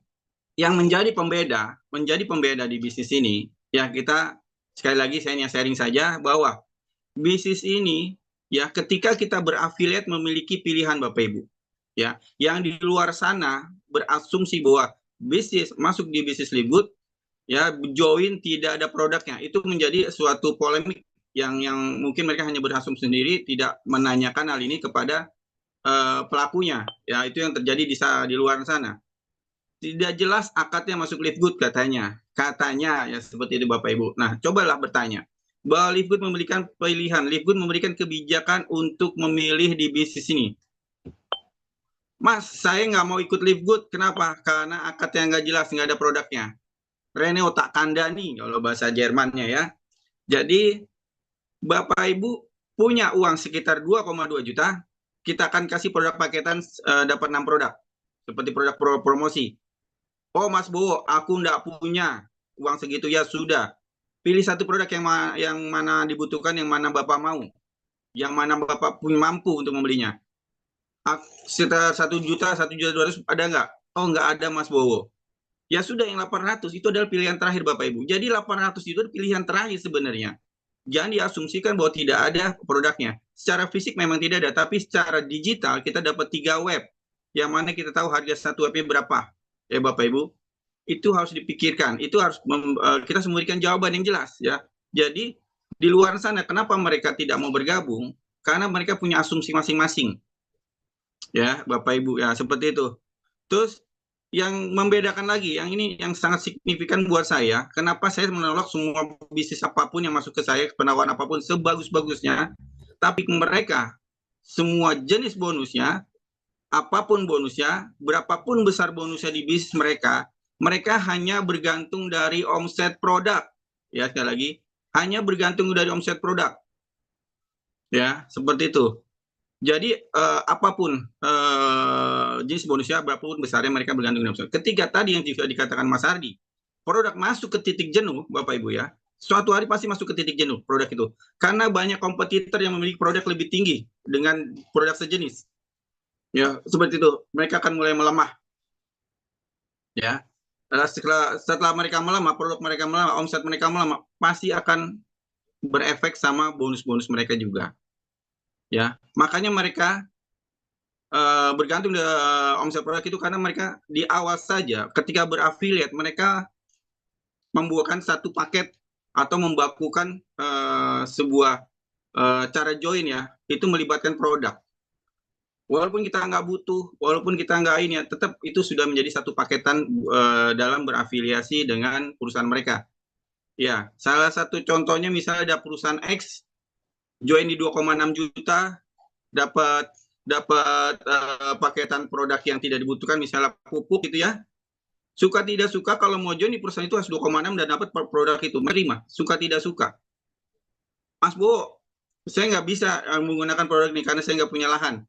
S1: yang menjadi pembeda di bisnis ini, ya kita sekali lagi saya sharing saja bahwa bisnis ini ya ketika kita berafiliat memiliki pilihan Bapak Ibu. Ya, yang di luar sana berasumsi bahwa bisnis masuk di bisnis Livegood ya join tidak ada produknya, itu menjadi suatu polemik yang mungkin mereka hanya berasumsi sendiri, tidak menanyakan hal ini kepada pelakunya. Ya, itu yang terjadi di luar sana. Tidak jelas akadnya masuk Livegood katanya ya seperti itu Bapak Ibu. Nah, cobalah bertanya bahwa Livegood memberikan pilihan, Livegood memberikan kebijakan untuk memilih di bisnis ini. Mas, saya nggak mau ikut Livegood, kenapa? Karena akadnya nggak jelas, nggak ada produknya. Rene otak kandani kalau bahasa Jermannya ya. Jadi Bapak Ibu punya uang sekitar 2,2 juta, kita akan kasih produk paketan dapat 6 produk. Seperti produk promosi. Oh Mas Bowo, aku nggak punya uang segitu, ya sudah. Pilih satu produk yang mana dibutuhkan, yang mana Bapak mau. Yang mana Bapak punya mampu untuk membelinya. Sekitar 1 juta, 1.200.000 ada nggak? Oh nggak ada Mas Bowo. Ya sudah, yang 800 itu adalah pilihan terakhir Bapak Ibu. Jadi 800 itu pilihan terakhir sebenarnya. Jangan diasumsikan bahwa tidak ada produknya. Secara fisik memang tidak ada, tapi secara digital kita dapat 3 web. Yang mana kita tahu harga satu webnya berapa. Ya Bapak Ibu, itu harus dipikirkan. Itu harus kita memberikan jawaban yang jelas ya. Jadi di luar sana kenapa mereka tidak mau bergabung? Karena mereka punya asumsi masing-masing. Ya Bapak Ibu ya, seperti itu. Terus yang membedakan lagi, yang ini yang sangat signifikan buat saya, kenapa saya menolak semua bisnis apapun yang masuk ke saya, penawaran apapun sebagus-bagusnya, tapi mereka semua jenis bonusnya, apapun bonusnya, berapapun besar bonusnya di bisnis mereka, mereka hanya bergantung dari omset produk. Ya, sekali lagi, hanya bergantung dari omset produk. Ya, seperti itu. Jadi apapun jenis bonusnya, berapapun besarnya, mereka bergantung dengan omset. Ketika tadi yang juga dikatakan Mas Ardi, produk masuk ke titik jenuh, Bapak Ibu ya, suatu hari pasti masuk ke titik jenuh produk itu. Karena banyak kompetitor yang memiliki produk lebih tinggi dengan produk sejenis. Ya, seperti itu. Mereka akan mulai melemah. Ya. Setelah mereka melemah, produk mereka melemah, omset mereka melemah, pasti akan berefek sama bonus-bonus mereka juga. Ya, makanya mereka bergantung dengan omset produk itu karena mereka di awal saja ketika berafiliat mereka membuatkan satu paket atau membakukan sebuah cara join ya, itu melibatkan produk. Walaupun kita nggak butuh, walaupun kita nggak ini ya, tetap itu sudah menjadi satu paketan dalam berafiliasi dengan perusahaan mereka. Ya, salah satu contohnya misalnya ada perusahaan X join di 2,6 juta, dapat paketan produk yang tidak dibutuhkan, misalnya pupuk gitu ya. Suka tidak suka kalau mau join di perusahaan itu harus 2,6 dan dapat produk itu, menerima, suka tidak suka. Mas Bowo, saya nggak bisa menggunakan produk ini karena saya nggak punya lahan.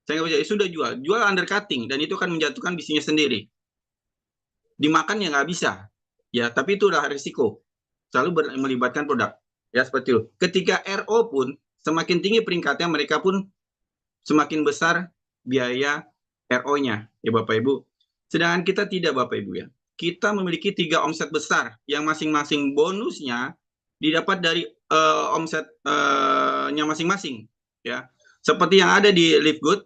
S1: Saya nggak bisa, ya sudah jual undercutting, dan itu akan menjatuhkan bisnisnya sendiri. Dimakan ya nggak bisa, ya, tapi itu udah risiko. Selalu melibatkan produk, ya seperti itu. Ketika RO pun semakin tinggi peringkatnya, mereka pun semakin besar biaya RO-nya, ya Bapak Ibu. Sedangkan kita tidak, Bapak Ibu, ya. Kita memiliki 3 omset besar yang masing-masing bonusnya didapat dari omsetnya masing-masing, ya. Seperti yang ada di Live Good,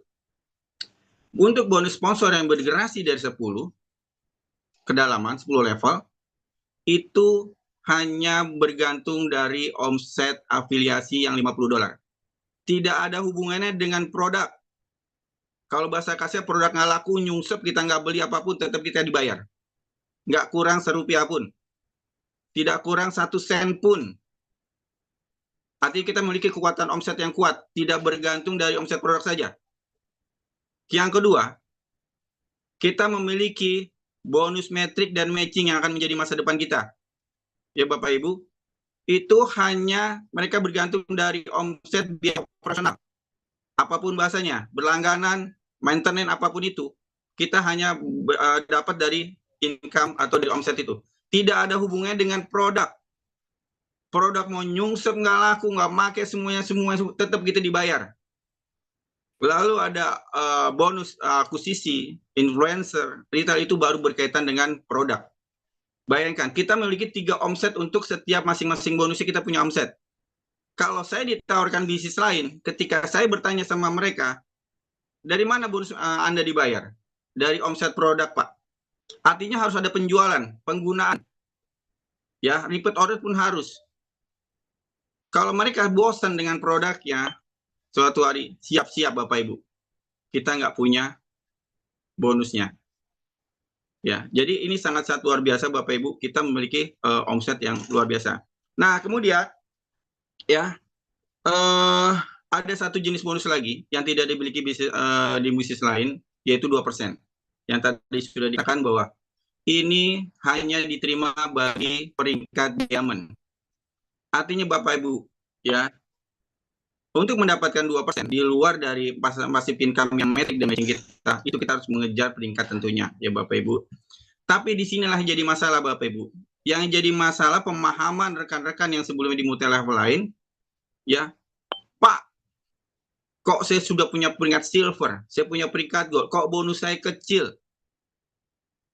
S1: untuk bonus sponsor yang bergenerasi dari 10 kedalaman, 10 level, itu hanya bergantung dari omset afiliasi yang $50. Tidak ada hubungannya dengan produk. Kalau bahasa kasar, produk nggak laku, nyungsep, kita nggak beli apapun, tetap kita dibayar. Nggak kurang serupiah pun. Tidak kurang 1 sen pun. Artinya kita memiliki kekuatan omset yang kuat, tidak bergantung dari omset produk saja. Yang kedua, kita memiliki bonus metrik dan matching yang akan menjadi masa depan kita. Ya Bapak Ibu, itu hanya mereka bergantung dari omset biaya operasional. Apapun bahasanya, berlangganan, maintenance, apapun itu, kita hanya dapat dari income atau dari omset itu. Tidak ada hubungannya dengan produk. Produk mau nyungsep, nggak laku, nggak make, semuanya tetap kita dibayar. Lalu ada bonus akuisisi, influencer, retail, itu baru berkaitan dengan produk. Bayangkan, kita memiliki 3 omset untuk setiap masing-masing bonusnya, kita punya omset. Kalau saya ditawarkan bisnis lain, ketika saya bertanya sama mereka, dari mana bonus Anda dibayar? Dari omset produk, Pak. Artinya harus ada penjualan, penggunaan. Ya, repeat order pun harus. Kalau mereka bosan dengan produknya, suatu hari siap-siap Bapak Ibu, kita nggak punya bonusnya. Ya, jadi ini sangat luar biasa Bapak Ibu, kita memiliki omset yang luar biasa. Nah, kemudian ya ada satu jenis bonus lagi yang tidak dimiliki di bisnis lain, yaitu 2%. Yang tadi sudah dikatakan bahwa ini hanya diterima bagi peringkat diamond. Artinya Bapak Ibu, ya, untuk mendapatkan 2% di luar dari passive income yang metrik dan matching kita, itu kita harus mengejar peringkat tentunya, ya Bapak Ibu. Tapi disinilah jadi masalah Bapak Ibu. Yang jadi masalah pemahaman rekan-rekan yang sebelumnya di multi level lain, ya, Pak, kok saya sudah punya peringkat silver, saya punya peringkat gold, kok bonus saya kecil?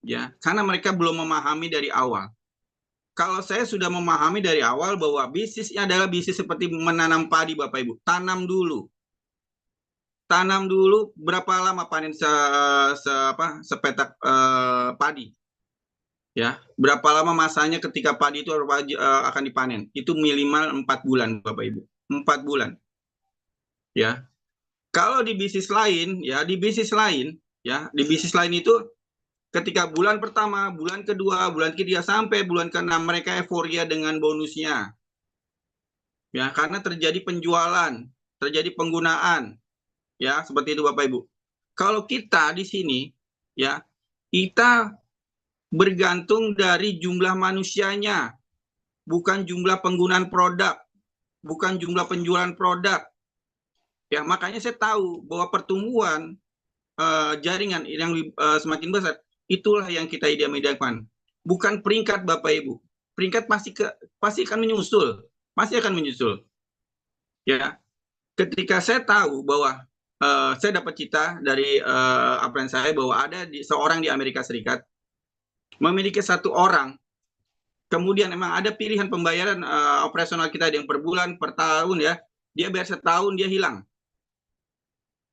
S1: Ya, karena mereka belum memahami dari awal. Kalau saya sudah memahami dari awal bahwa bisnisnya adalah bisnis seperti menanam padi Bapak Ibu, tanam dulu. Tanam dulu, berapa lama panen sepetak padi? Ya, berapa lama masanya ketika padi itu akan dipanen? Itu minimal 4 bulan Bapak Ibu. 4 bulan. Ya. Kalau di bisnis lain, ya, di bisnis lain itu ketika bulan pertama, bulan kedua, bulan ketiga sampai bulan ke-6 mereka euforia dengan bonusnya. Ya, karena terjadi penjualan, terjadi penggunaan. Ya, seperti itu Bapak Ibu. Kalau kita di sini, ya, kita bergantung dari jumlah manusianya, bukan jumlah penggunaan produk, bukan jumlah penjualan produk. Ya, makanya saya tahu bahwa pertumbuhan jaringan yang semakin besar, itulah yang kita idam-idamkan. Bukan peringkat Bapak Ibu. Peringkat pasti akan menyusul. Pasti akan menyusul. Ya, ketika saya tahu bahwa saya dapat cita dari apaan saya bahwa ada seorang di Amerika Serikat memiliki 1 orang, kemudian memang ada pilihan pembayaran operasional kita yang per bulan, per tahun, ya, dia bayar setahun, dia hilang.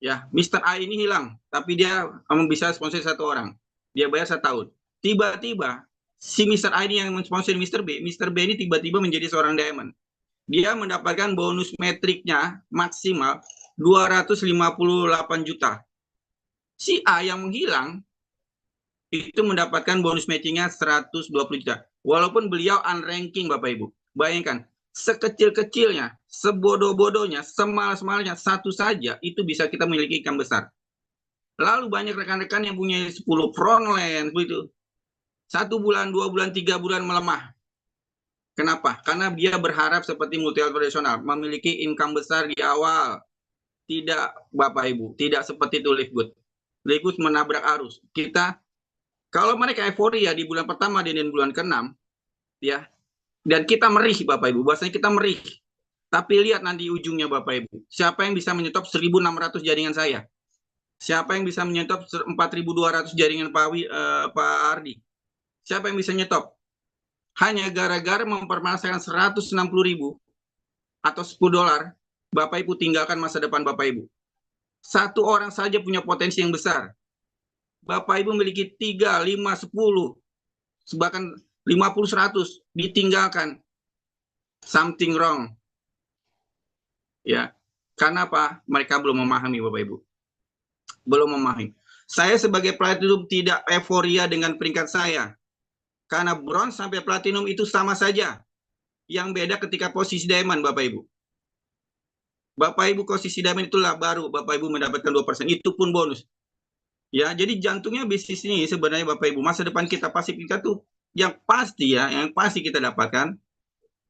S1: Ya, Mr. A ini hilang, tapi dia bisa sponsor 1 orang. Dia bayar setahun. Tiba-tiba si Mr. A ini yang mensponsor Mr. B ini tiba-tiba menjadi seorang diamond. Dia mendapatkan bonus metriknya maksimal 258 juta. Si A yang menghilang itu mendapatkan bonus matchingnya 120 juta. Walaupun beliau unranking Bapak Ibu. Bayangkan, sekecil-kecilnya, sebodoh-bodohnya, semalas-malasnya, satu saja itu bisa kita memiliki income besar. Lalu banyak rekan-rekan yang punya 10 frontline begitu. 1 bulan, 2 bulan, 3 bulan melemah. Kenapa? Karena dia berharap seperti multi tradisional, memiliki income besar di awal. Tidak, Bapak Ibu, tidak seperti itu Live Good. Live Good menabrak arus. Kalau mereka euforia di bulan pertama dan bulan ke-6, ya, dan kita merih Bapak Ibu, bahwasanya kita merih. Tapi lihat nanti ujungnya Bapak Ibu, siapa yang bisa menyetop 1.600 jaringan saya? Siapa yang bisa menyetop 4.200 jaringan Pak Ardi? Siapa yang bisa nyetop? Hanya gara-gara mempermasalahkan 160.000 atau $10, Bapak Ibu tinggalkan masa depan Bapak Ibu. Satu orang saja punya potensi yang besar. Bapak Ibu memiliki 3, 5, 10, bahkan 50, 100, ditinggalkan. Something wrong. Ya. Karena apa? Mereka belum memahami Bapak Ibu. Belum memahami. Saya sebagai platinum tidak euforia dengan peringkat saya. Karena bronze sampai platinum itu sama saja. Yang beda ketika posisi diamond, Bapak Ibu. Bapak Ibu posisi diamond itulah baru Bapak Ibu mendapatkan 2%. Itu pun bonus. Ya, jadi jantungnya bisnis ini sebenarnya Bapak Ibu. Masa depan kita pasif kita tuh yang pasti ya, yang pasti kita dapatkan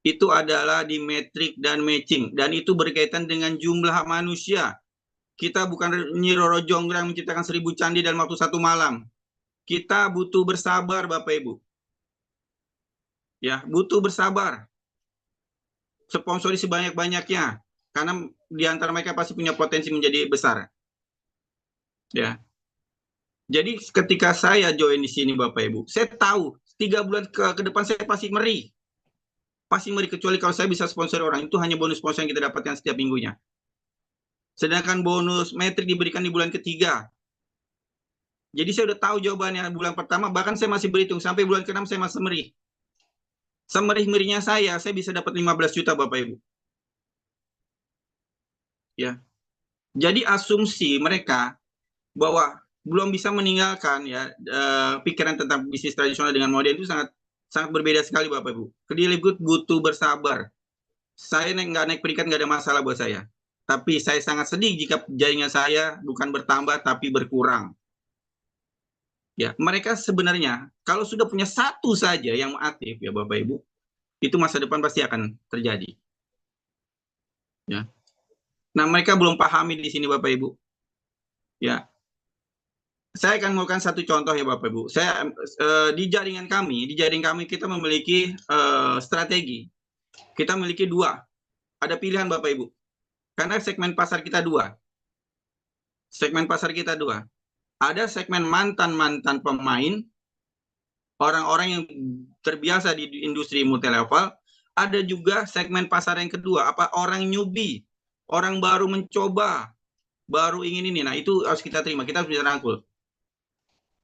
S1: itu adalah di metrik dan matching. Dan itu berkaitan dengan jumlah manusia. Kita bukan Nyi Roro Jonggrang menciptakan 1000 candi dalam waktu 1 malam. Kita butuh bersabar Bapak Ibu. Ya, butuh bersabar. Sponsori sebanyak-banyaknya. Karena di antara mereka pasti punya potensi menjadi besar. Ya. Jadi ketika saya join di sini Bapak Ibu, saya tahu 3 bulan ke depan saya pasti merih. Pasti merih, kecuali kalau saya bisa sponsor orang. Itu hanya bonus sponsor yang kita dapatkan setiap minggunya. Sedangkan bonus metrik diberikan di bulan ketiga. Jadi saya udah tahu jawabannya bulan pertama, bahkan saya masih berhitung. Sampai bulan ke-6 saya masih merih. Semerih-merihnya saya bisa dapat 15 juta Bapak Ibu. Ya. Jadi asumsi mereka bahwa belum bisa meninggalkan ya pikiran tentang bisnis tradisional dengan modern itu sangat berbeda sekali Bapak Ibu. Live Good butuh bersabar. Saya nggak naik peringkat nggak ada masalah buat saya. Tapi saya sangat sedih jika jaringan saya bukan bertambah tapi berkurang. Ya, mereka sebenarnya kalau sudah punya satu saja yang aktif ya Bapak Ibu, itu masa depan pasti akan terjadi. Ya. Nah, mereka belum pahami di sini Bapak Ibu. Ya. Saya akan melakukan satu contoh ya Bapak Ibu. Saya di jaringan kami kita memiliki strategi. Kita memiliki 2. Ada pilihan Bapak Ibu. Karena segmen pasar kita 2. Segmen pasar kita 2. Ada segmen mantan-mantan pemain, orang-orang yang terbiasa di industri multi level. Ada juga segmen pasar yang kedua, orang newbie, orang baru mencoba, baru ingin ini. Nah, itu harus kita terima, kita harus bisa rangkul.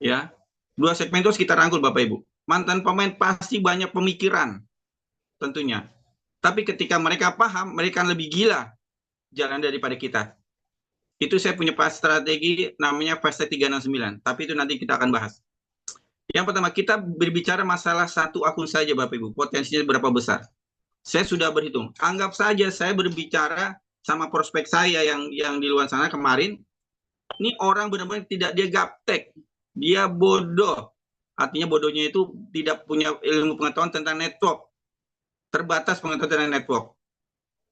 S1: Ya, 2 segmen itu harus kita rangkul Bapak Ibu. Mantan pemain pasti banyak pemikiran, tentunya. Tapi ketika mereka paham, mereka lebih gila jalan daripada kita. Itu saya punya strategi namanya Fast 369. Tapi itu nanti kita akan bahas. Yang pertama, kita berbicara masalah satu akun saja Bapak Ibu. Potensinya berapa besar? Saya sudah berhitung. Anggap saja saya berbicara sama prospek saya yang di luar sana kemarin. Ini orang benar-benar tidak, dia gaptek. Dia bodoh. Artinya bodohnya itu tidak punya ilmu pengetahuan tentang network. Terbatas pengetahuan tentang network.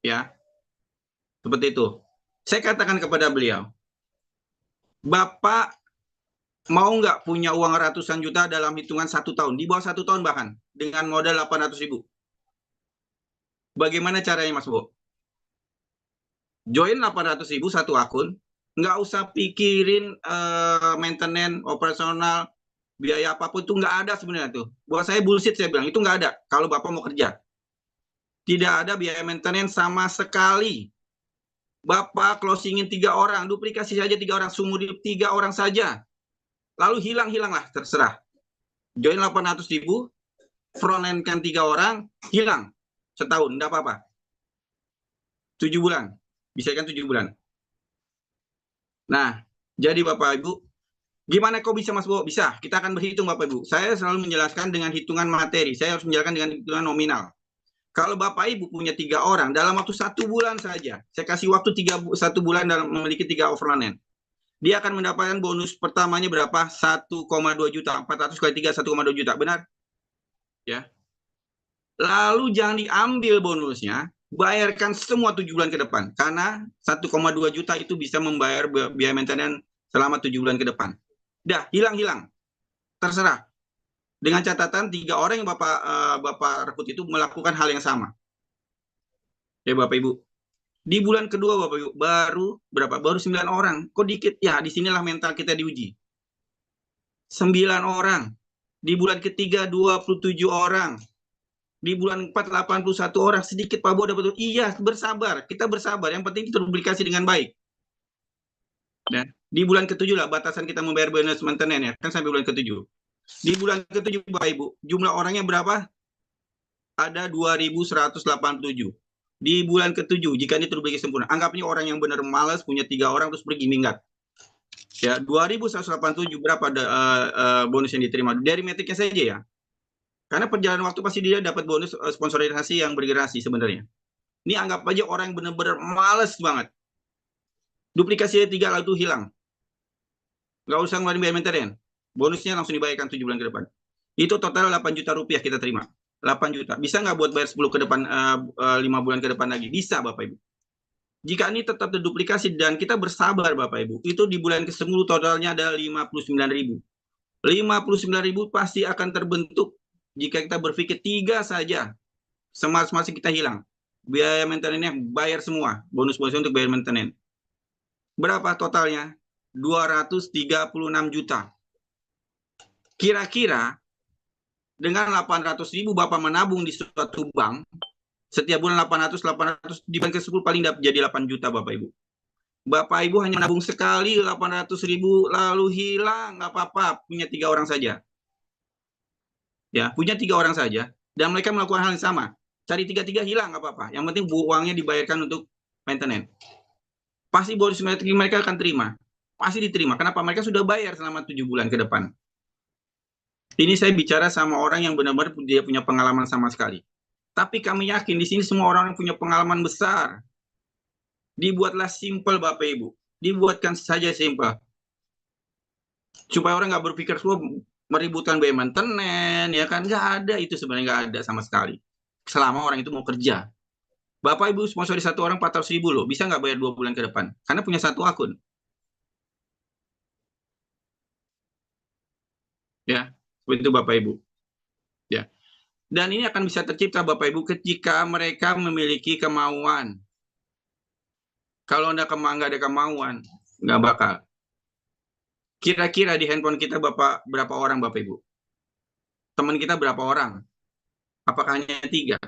S1: Ya. Seperti itu. Saya katakan kepada beliau, Bapak mau nggak punya uang ratusan juta dalam hitungan 1 tahun, di bawah 1 tahun bahkan, dengan modal 800.000? Bagaimana caranya Mas Bo? Join 800.000 satu akun, nggak usah pikirin maintenance, operasional, biaya apapun, itu nggak ada sebenarnya tuh. Buat saya bullshit, saya bilang, itu nggak ada kalau Bapak mau kerja. Tidak ada biaya maintenance sama sekali. Bapak closingin 3 orang, duplikasi saja 3 orang, sumur 3 orang saja. Lalu hilanglah, terserah. Join 800.000, frontline kan 3 orang, hilang. Setahun, enggak apa-apa. 7 bulan. Bisa kan 7 bulan. Nah, jadi Bapak Ibu, gimana kok bisa Mas Bo? Bisa, kita akan berhitung Bapak Ibu. Saya selalu menjelaskan dengan hitungan materi, saya harus menjelaskan dengan hitungan nominal. Kalau Bapak Ibu punya 3 orang, dalam waktu 1 bulan saja, saya kasih waktu 1 bulan dalam memiliki 3 overland. Dia akan mendapatkan bonus pertamanya berapa? 1,2 juta. 400 kali 3, 1,2 juta. Benar? Ya. Lalu jangan diambil bonusnya, bayarkan semua 7 bulan ke depan. Karena 1,2 juta itu bisa membayar biaya maintenance selama 7 bulan ke depan. Dah, hilang-hilang. Terserah. Dengan catatan 3 orang yang Bapak rekrut itu melakukan hal yang sama. Ya Bapak Ibu. Di bulan kedua Bapak Ibu, baru 9 orang. Kok dikit? Ya, disinilah mental kita diuji. 9 orang. Di bulan ketiga 27 orang. Di bulan 4 81 orang. Sedikit Pak Bo dapat. Iya, bersabar. Kita bersabar. Yang penting terpublikasi dengan baik. Dan di bulan ke-7 lah batasan kita membayar bonus maintenance ya. Kan sampai bulan ke-7. Di bulan ke-7 Bapak Ibu, jumlah orangnya berapa? Ada 2.187. Di bulan ke-7, jika ini terpublikasi sempurna, anggapnya orang yang benar malas punya 3 orang terus pergi minggat. Ya, 2.187 berapa bonus yang diterima dari metriknya saja ya. Karena perjalanan waktu pasti dia dapat bonus sponsorisasi yang bergerasi sebenarnya. Ini anggap aja orang yang benar-benar malas banget. Duplikasi 3 lalu itu hilang. Nggak usah ngeluarin biaya maintenance. Bonusnya langsung dibayarkan 7 bulan ke depan. Itu total 8 juta rupiah kita terima. 8 juta. Bisa nggak buat bayar 10 ke depan, 5 bulan ke depan lagi? Bisa Bapak Ibu. Jika ini tetap terduplikasi dan kita bersabar Bapak Ibu, itu di bulan ke-10 totalnya ada 59.000. 59.000 pasti akan terbentuk jika kita berpikir 3 saja. Masing-masing kita hilang. Biaya maintenance-nya bayar semua. Bonus-bonus untuk bayar maintenance. Berapa totalnya? 236 juta. Kira-kira dengan 800.000 Bapak menabung di suatu bank, setiap bulan 800, di bulan ke-10 paling jadi 8 juta Bapak Ibu. Bapak Ibu hanya menabung sekali 800.000 lalu hilang, nggak apa-apa, punya 3 orang saja. Ya, punya 3 orang saja, dan mereka melakukan hal yang sama. Cari 3-3 hilang, nggak apa-apa. Yang penting uangnya dibayarkan untuk maintenance. Pasti bonus mereka akan terima. Pasti diterima. Kenapa? Mereka sudah bayar selama 7 bulan ke depan. Ini saya bicara sama orang yang benar-benar dia punya pengalaman sama sekali. Tapi kami yakin di sini semua orang yang punya pengalaman besar. Dibuatlah simple Bapak Ibu. Dibuatkan saja simple. Supaya orang nggak berpikir semua meributkan biaya maintenance, ya kan? Nggak ada, itu sebenarnya nggak ada sama sekali. Selama orang itu mau kerja. Bapak Ibu sponsori 1 orang 400.000 loh. Bisa nggak bayar 2 bulan ke depan? Karena punya 1 akun. Ya, seperti itu Bapak Ibu. Ya. Dan ini akan bisa tercipta Bapak Ibu ketika mereka memiliki kemauan. Kalau nggak ada kemauan, nggak bakal. Kira-kira di handphone kita berapa orang Bapak Ibu? Teman kita berapa orang? Apakah hanya 3?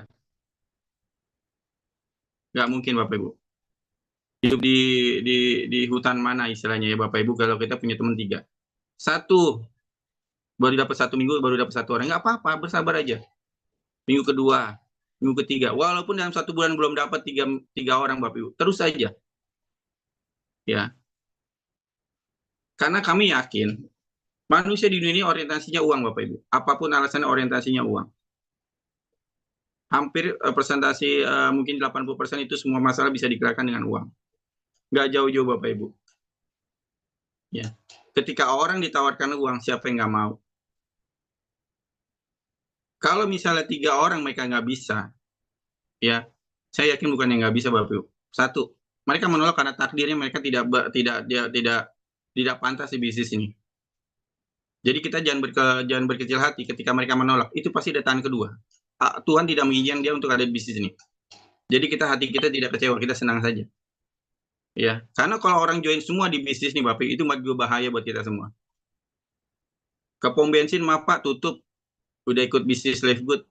S1: Nggak mungkin Bapak Ibu. Hidup di hutan mana istilahnya ya Bapak Ibu kalau kita punya teman 3. 1, baru dapat 1 minggu, baru dapat 1 orang. Nggak apa-apa, bersabar aja. Minggu kedua, minggu ketiga. Walaupun dalam 1 bulan belum dapat 3 orang Bapak Ibu. Terus saja. Ya. Karena kami yakin manusia di dunia ini orientasinya uang Bapak Ibu. Apapun alasannya orientasinya uang. Hampir presentasi mungkin 80% itu semua masalah bisa digerakkan dengan uang. Nggak jauh-jauh Bapak Ibu. Ya. Ketika orang ditawarkan uang, siapa yang nggak mau? Kalau misalnya 3 orang mereka nggak bisa, ya saya yakin bukan yang nggak bisa Bapak Ibu. 1, mereka menolak karena takdirnya mereka tidak pantas di bisnis ini. Jadi kita jangan berkecil hati ketika mereka menolak. Itu pasti ada tangan kedua. Tuhan tidak mengizinkan dia untuk ada di bisnis ini. Jadi hati kita tidak kecewa, kita senang saja. Ya, karena kalau orang join semua di bisnis nih Bapak, itu juga bahaya buat kita semua. Ke pom bensin maaf Pak tutup, udah ikut bisnis Live Good.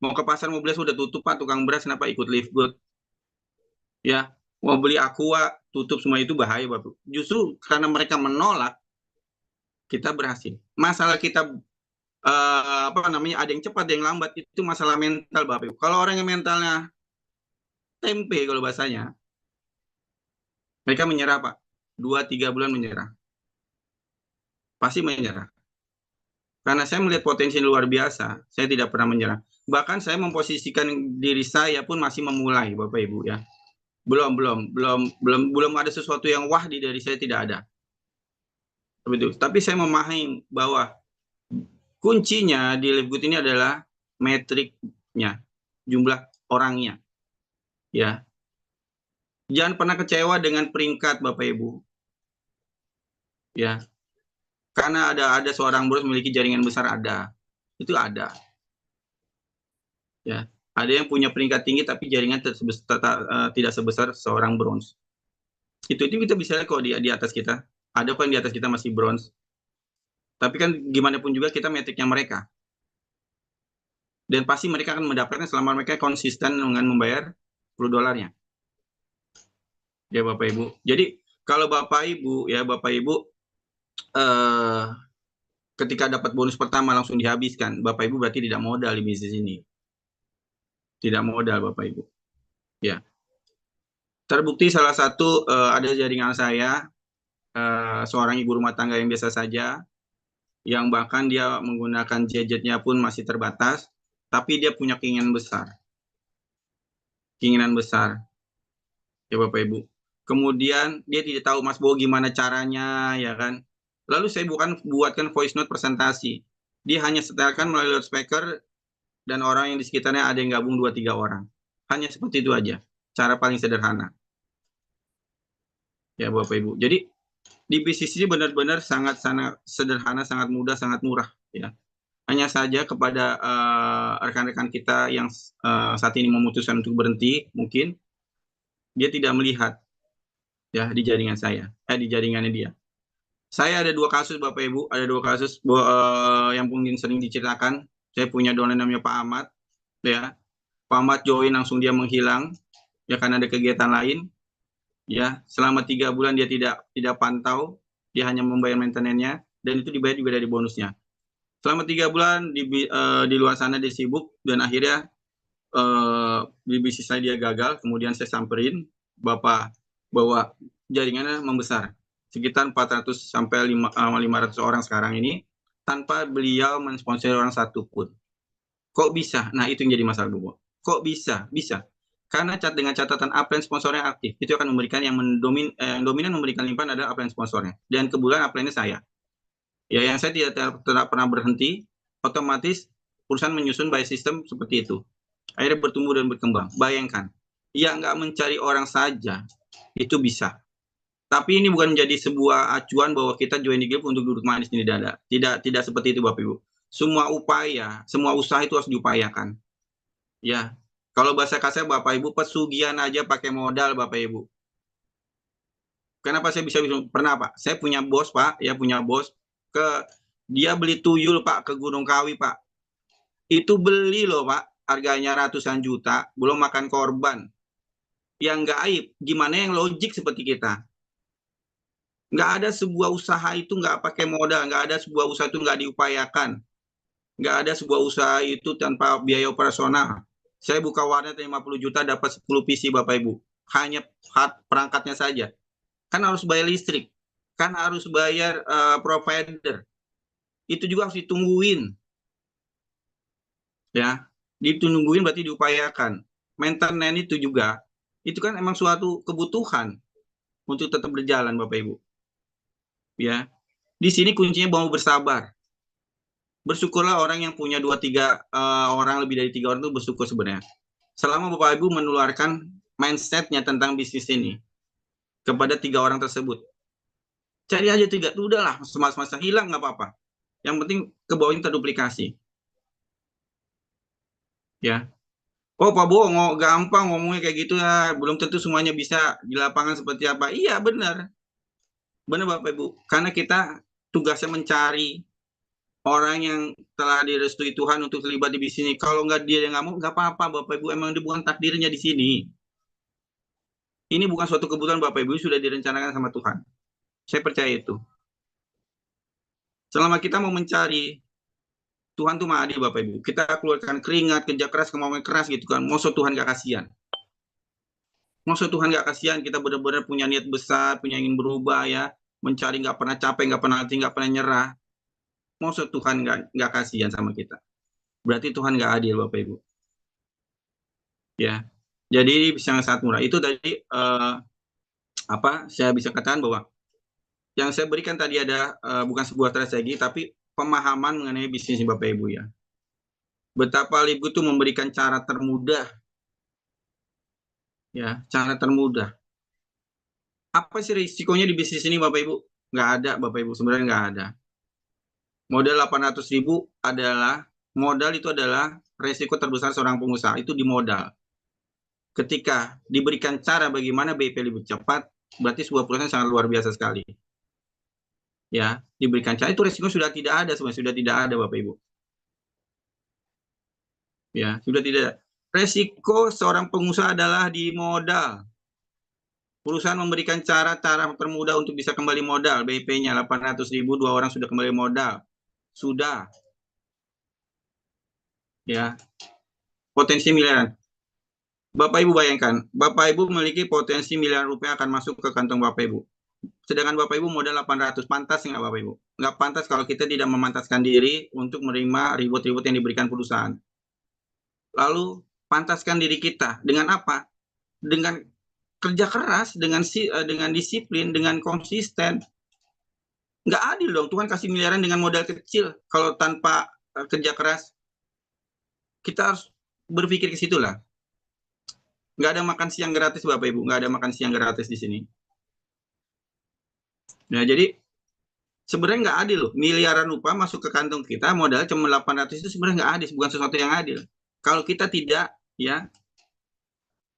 S1: Mau ke pasar mau beli sudah tutup Pak, tukang beras kenapa ikut Live Good? Ya, mau beli Aqua tutup, semua itu bahaya Bapak. Justru karena mereka menolak, kita berhasil. Masalah kita ada yang cepat, ada yang lambat, itu masalah mental Bapak Ibu. Kalau orang yang mentalnya tempe kalau bahasanya, mereka menyerah Pak. 2-3 bulan menyerah. Pasti menyerah. Karena saya melihat potensi luar biasa, saya tidak pernah menyerah. Bahkan saya memposisikan diri saya pun masih memulai Bapak Ibu ya. Belum ada sesuatu yang wah di diri saya, tidak ada. Betul. Tapi saya memahami bahwa kuncinya di Live Good ini adalah metriknya. jumlah orangnya. Ya, jangan pernah kecewa dengan peringkat Bapak Ibu. Ya, karena ada seorang bros memiliki jaringan besar, itu ada. Ya, ada yang punya peringkat tinggi tapi jaringan tidak sebesar seorang bronze. Itu kita bisa lihat kok di atas kita. Ada kok yang di atas kita masih bronze. Tapi kan gimana pun juga kita metriknya mereka. Dan pasti mereka akan mendapatkan selama mereka konsisten dengan membayar $10-nya. Ya Bapak Ibu. Jadi kalau Bapak Ibu ketika dapat bonus pertama langsung dihabiskan, Bapak Ibu berarti tidak modal di bisnis ini. Tidak modal Bapak Ibu. Ya. Terbukti salah satu ada jaringan saya, seorang ibu rumah tangga yang biasa saja, yang bahkan dia menggunakan gadgetnya pun masih terbatas, tapi dia punya keinginan besar. Keinginan besar. Ya Bapak Ibu. Kemudian dia tidak tahu Mas Bo gimana caranya, ya kan. Lalu saya buatkan voice note presentasi. Dia hanya setelkan melalui loudspeaker dan orang yang di sekitarnya ada yang gabung 2-3 orang. Hanya seperti itu aja. Cara paling sederhana. Ya Bapak Ibu. Jadi di bisnis ini benar-benar sangat sederhana, sangat mudah, sangat murah. Ya. Hanya saja kepada rekan-rekan kita yang saat ini memutuskan untuk berhenti, mungkin dia tidak melihat ya di jaringan saya, di jaringannya dia. Saya ada 2 kasus Bapak Ibu, ada 2 kasus yang mungkin sering diceritakan. Saya punya downline namanya Pak Ahmad, ya. Pak Ahmad join langsung dia menghilang, ya karena ada kegiatan lain, ya. Selama 3 bulan dia tidak pantau, dia hanya membayar maintenance-nya dan itu dibayar juga dari bonusnya. Selama 3 bulan di luar sana dia sibuk dan akhirnya di bisnisnya dia gagal. Kemudian saya samperin Bapak bahwa jaringannya membesar sekitar 400 sampai 500 orang sekarang ini tanpa beliau mensponsori orang satu pun. Kok bisa? Nah, itu yang jadi masalah dulu. Kok bisa? Bisa. Karena dengan catatan upline sponsornya aktif, itu akan memberikan yang dominan memberikan limpahan adalah upline sponsornya. Dan kebetulan upline-nya saya. Ya, yang saya tidak pernah berhenti, otomatis perusahaan menyusun by system seperti itu. Akhirnya bertumbuh dan berkembang. Bayangkan, yang nggak mencari orang saja, itu bisa. Tapi ini bukan menjadi sebuah acuan bahwa kita join di grup untuk duduk manis di dada. Tidak seperti itu Bapak Ibu. Semua upaya, semua usaha itu harus diupayakan. Ya, kalau bahasa kasar Bapak Ibu, pesugihan aja pakai modal Bapak Ibu. Kenapa saya bisa pernah Pak? Saya punya bos Pak, ya punya bos dia beli tuyul Pak ke Gunung Kawi Pak. Itu beli loh Pak, harganya ratusan juta, belum makan korban. Yang nggak aib, gimana yang logik seperti kita? Nggak ada sebuah usaha itu nggak pakai modal, nggak ada sebuah usaha itu nggak diupayakan. Nggak ada sebuah usaha itu tanpa biaya operasional. Saya buka warnet 50 juta dapat 10 PC Bapak Ibu. Hanya perangkatnya saja. Kan harus bayar listrik. Kan harus bayar provider. Itu juga harus ditungguin. Ya, ditungguin berarti diupayakan. Maintenance itu juga, itu kan emang suatu kebutuhan untuk tetap berjalan Bapak Ibu. Ya, di sini kuncinya mau bersabar. Bersyukurlah orang yang punya 2-3 orang, lebih dari 3 orang itu bersyukur sebenarnya. Selama Bapak Ibu menularkan mindsetnya tentang bisnis ini kepada 3 orang tersebut. Cari aja 3, udahlah, semasa hilang nggak apa-apa. Yang penting ke bawah ini terduplikasi. Ya. Oh Pak Bo, gampang ngomongnya kayak gitu ya, belum tentu semuanya bisa di lapangan seperti apa. Iya benar. Benar Bapak Ibu, karena kita tugasnya mencari orang yang telah direstui Tuhan untuk terlibat di bisnis ini. Kalau nggak dia yang nggak mau, nggak apa-apa Bapak Ibu, emang dia bukan takdirnya di sini. Ini bukan suatu kebutuhan Bapak Ibu, sudah direncanakan sama Tuhan. Saya percaya itu. Selama kita mau mencari, Tuhan tuh maha adil Bapak Ibu. Kita keluarkan keringat, kerja keras, kemauan keras gitu kan. Maksud Tuhan nggak kasihan. Maksud Tuhan nggak kasihan, kita benar-benar punya niat besar, punya ingin berubah ya, mencari nggak pernah capek, nggak pernah hati, nggak pernah nyerah. Maksud Tuhan nggak kasihan sama kita. Berarti Tuhan nggak adil Bapak Ibu. Ya, jadi sangat murah. Itu tadi saya bisa katakan bahwa yang saya berikan tadi ada bukan sebuah strategi, tapi pemahaman mengenai bisnis Bapak Ibu ya. betapa Libu itu memberikan cara termudah, ya, cara termudah. Apa sih risikonya di bisnis ini, Bapak Ibu? Nggak ada, Bapak Ibu, sebenarnya nggak ada. Modal 800.000 adalah, modal itu adalah risiko terbesar seorang pengusaha, itu di modal. Ketika diberikan cara bagaimana BIP lebih cepat, berarti sebuah perusahaan sangat luar biasa sekali. Ya, diberikan cara itu risiko sudah tidak ada, sebenarnya sudah tidak ada, Bapak Ibu. Ya, sudah tidak ada. Resiko seorang pengusaha adalah di modal. Perusahaan memberikan cara-cara termudah untuk bisa kembali modal. BIP-nya 800.000, 2 orang sudah kembali modal. Sudah. Ya, potensi miliaran. Bapak Ibu bayangkan, Bapak Ibu memiliki potensi miliaran rupiah akan masuk ke kantong Bapak Ibu. Sedangkan Bapak Ibu modal 800, pantas nggak Bapak Ibu? Nggak pantas kalau kita tidak memantaskan diri untuk menerima reward-reward yang diberikan perusahaan. Lalu, pantaskan diri kita dengan apa? Dengan kerja keras, dengan disiplin, dengan konsisten. Nggak adil dong, Tuhan kasih miliaran dengan modal kecil. Kalau tanpa kerja keras, kita harus berpikir ke situ lah. Nggak ada makan siang gratis, Bapak Ibu. Nggak ada makan siang gratis di sini. Nah, jadi sebenarnya nggak adil loh. Miliaran rupiah masuk ke kantong kita, modal cuma 800 itu sebenarnya nggak adil. Bukan sesuatu yang adil. Kalau kita tidak, ya,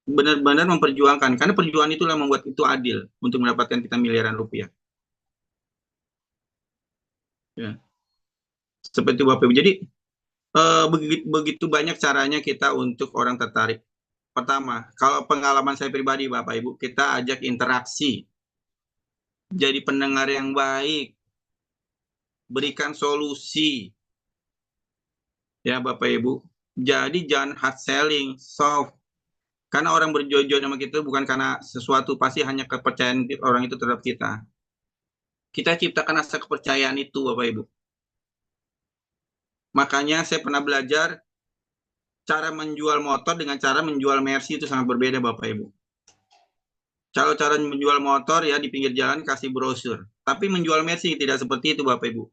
S1: benar-benar memperjuangkan. Karena perjuangan itulah membuat itu adil untuk mendapatkan kita miliaran rupiah. Ya. Seperti Bapak Ibu. Jadi, begitu banyak caranya kita untuk orang tertarik. Pertama, kalau pengalaman saya pribadi, Bapak Ibu, kita ajak interaksi. Jadi pendengar yang baik. Berikan solusi. Ya, Bapak Ibu. Jadi jangan hard selling, soft. Karena orang berjojo sama kita bukan karena sesuatu, pasti hanya kepercayaan orang itu terhadap kita. Kita ciptakan rasa kepercayaan itu, Bapak Ibu. Makanya saya pernah belajar cara menjual motor dengan cara menjual Mercy itu sangat berbeda, Bapak Ibu. Kalau cara menjual motor ya di pinggir jalan kasih brosur. Tapi menjual Mercy tidak seperti itu, Bapak Ibu.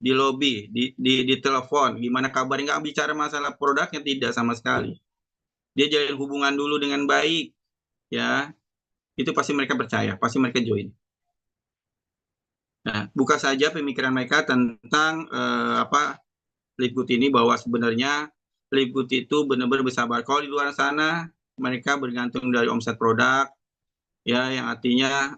S1: Di lobi, di telepon, gimana kabar, nggak bicara masalah produknya, tidak sama sekali. Dia jalin hubungan dulu dengan baik, ya. Itu pasti mereka percaya, pasti mereka join. Nah, buka saja pemikiran mereka tentang Flipgood ini, bahwa sebenarnya Flipgood itu benar-benar bersabar. Kalau di luar sana mereka bergantung dari omset produk, ya, yang artinya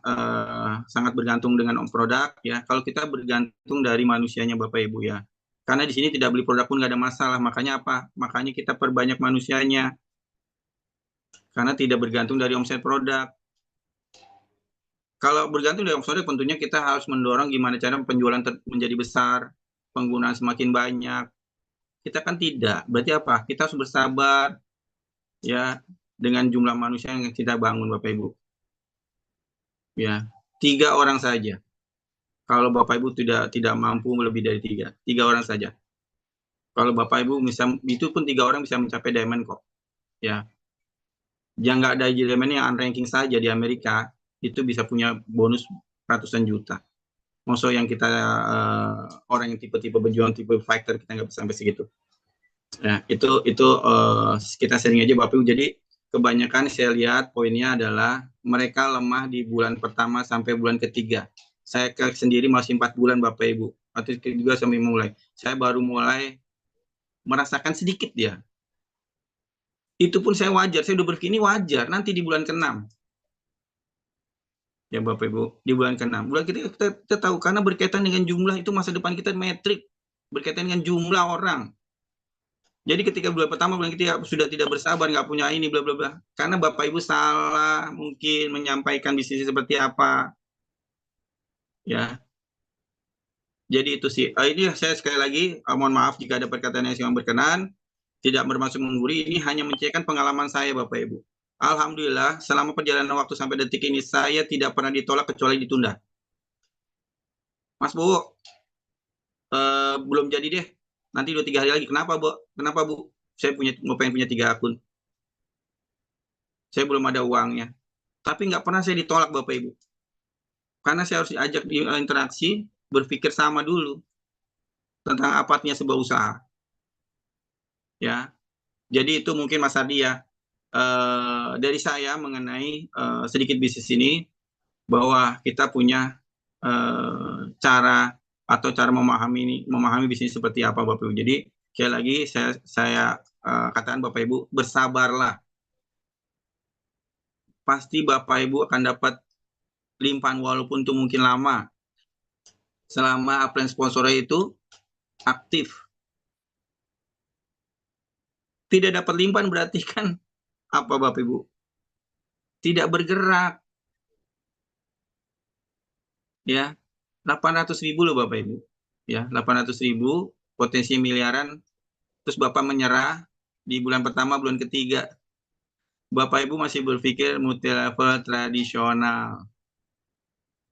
S1: sangat bergantung dengan produk, ya. Kalau kita bergantung dari manusianya, Bapak Ibu, ya. Karena di sini tidak beli produk pun nggak ada masalah. Makanya apa? Makanya kita perbanyak manusianya. Karena tidak bergantung dari omset produk. Kalau bergantung dari omset produk, tentunya kita harus mendorong gimana cara penjualan menjadi besar, penggunaan semakin banyak. Kita kan tidak. Berarti apa? Kita harus bersabar, ya, dengan jumlah manusia yang kita bangun, Bapak Ibu. Ya, 3 orang saja. Kalau Bapak Ibu tidak mampu lebih dari 3 orang saja. Kalau Bapak Ibu bisa, itu pun 3 orang bisa mencapai diamond kok. Ya, yang nggak ada diamond yang unranking saja di Amerika itu bisa punya bonus ratusan juta. Maksud yang kita orang yang tipe-tipe berjuang, tipe fighter, kita nggak bisa sampai segitu. Nah, itu kita sharing aja, Bapak Ibu. Jadi kebanyakan saya lihat poinnya adalah mereka lemah di bulan pertama sampai bulan ketiga. Saya sendiri masih 4 bulan, Bapak Ibu, atau juga sampai mulai. Saya baru mulai merasakan sedikit dia. Itu pun saya wajar, saya udah berpikir ini wajar, nanti di bulan ke-6. Ya Bapak Ibu, di bulan ke-6. Bulan kita tahu, karena berkaitan dengan jumlah, itu masa depan kita metrik. Berkaitan dengan jumlah orang. Jadi ketika bulan pertama, bulan ketiga sudah tidak bersabar, nggak punya ini, bla bla bla. Karena Bapak Ibu salah mungkin menyampaikan bisnis seperti apa. Ya. Jadi itu sih. Ini saya sekali lagi mohon maaf jika ada perkataan yang kurang berkenan, tidak bermaksud menggurui, ini hanya menceritakan pengalaman saya, Bapak Ibu. Alhamdulillah, selama perjalanan waktu sampai detik ini saya tidak pernah ditolak kecuali ditunda. Mas Bu, belum jadi deh. Nanti 2-3 hari lagi. Kenapa, Bu? Kenapa, Bu? Saya pengen punya 3 akun. Saya belum ada uangnya. Tapi nggak pernah saya ditolak, Bapak Ibu. Karena saya harus diajak di interaksi, berpikir sama dulu tentang apa artinya sebuah usaha. ya. Jadi itu mungkin Mas Ardi ya, dari saya mengenai sedikit bisnis ini, bahwa kita punya cara atau cara memahami bisnis seperti apa Bapak Ibu. Jadi sekali lagi saya katakan Bapak Ibu, bersabarlah. Pasti Bapak Ibu akan dapat limpahan walaupun itu mungkin lama. Selama upline sponsornya itu aktif. Tidak dapat limpahan berarti kan apa Bapak Ibu? Tidak bergerak. Ya, 800.000 loh Bapak Ibu. Ya, 800.000 potensi miliaran. Terus Bapak menyerah di bulan pertama, bulan ketiga. Bapak Ibu masih berpikir multi level tradisional.